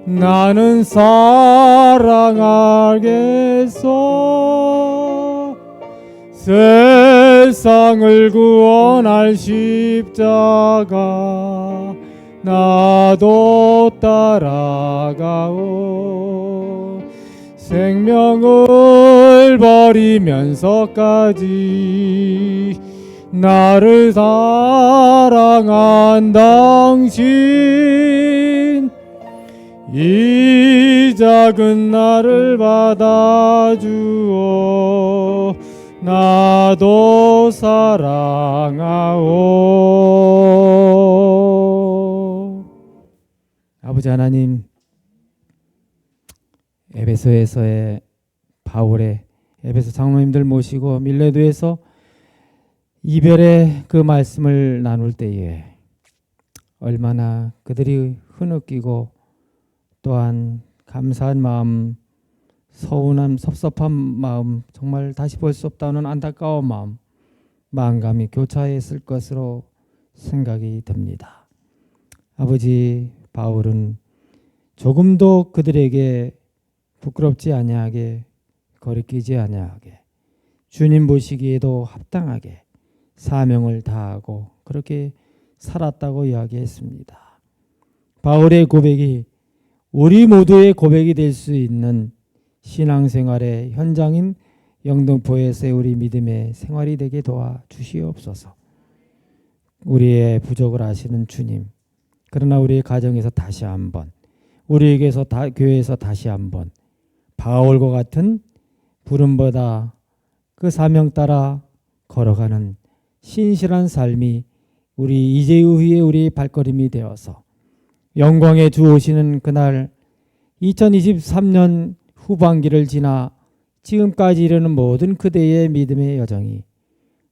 나는 사랑하겠소. 세상을 구원할 십자가 나도 따라가오. 생명을 버리면서까지 나를 사랑한 당신, 이 작은 나를 받아주오. 나도 사랑하오. 아버지 하나님, 에베소에서의 바울의 에베소 장로님들 모시고 밀레도에서 이별의 그 말씀을 나눌 때에 얼마나 그들이 흐느끼고 또한 감사한 마음, 서운함, 섭섭한 마음, 정말 다시 볼 수 없다는 안타까운 마음, 마음감이 교차했을 것으로 생각이 듭니다. 아버지, 바울은 조금도 그들에게 부끄럽지 아니하게, 거리끼지 아니하게, 주님 보시기에도 합당하게 사명을 다하고 그렇게 살았다고 이야기했습니다. 바울의 고백이 우리 모두의 고백이 될 수 있는 신앙생활의 현장인 영등포에서의 우리 믿음의 생활이 되게 도와주시옵소서. 우리의 부족을 아시는 주님, 그러나 우리의 가정에서 다시 한번, 우리에게서 교회에서 다시 한번 바울과 같은 부름보다 그 사명 따라 걸어가는 신실한 삶이 우리 이제후에 우리 발걸음이 되어서 영광의 주 오시는 그날 2023년 후반기를 지나 지금까지 이르는 모든 그대의 믿음의 여정이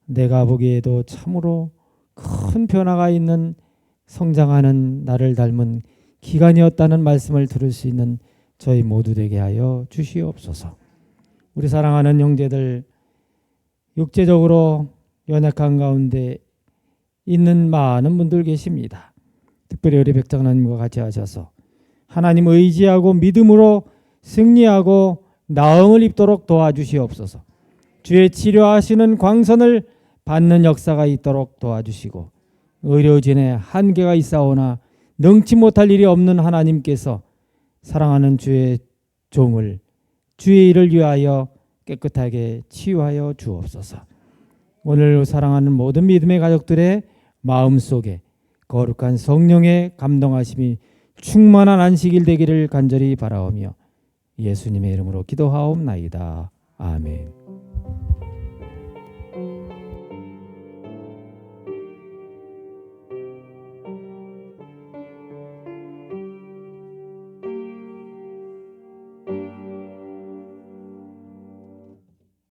내가 보기에도 참으로 큰 변화가 있는 성장하는 나를 닮은 기간이었다는 말씀을 들을 수 있는 저희 모두 되게 하여 주시옵소서. 우리 사랑하는 형제들, 육체적으로 연약한 가운데 있는 많은 분들 계십니다. 특별히 우리 백장하나님과 같이 하셔서 하나님 의지하고 믿음으로 승리하고 나음을 입도록 도와주시옵소서. 주의 치료하시는 광선을 받는 역사가 있도록 도와주시고, 의료진의 한계가 있사오나 능치 못할 일이 없는 하나님께서 사랑하는 주의 종을 주의 일을 위하여 깨끗하게 치유하여 주옵소서. 오늘 사랑하는 모든 믿음의 가족들의 마음속에 거룩한 성령의 감동하심이 충만한 안식일 되기를 간절히 바라오며 예수님의 이름으로 기도하옵나이다. 아멘.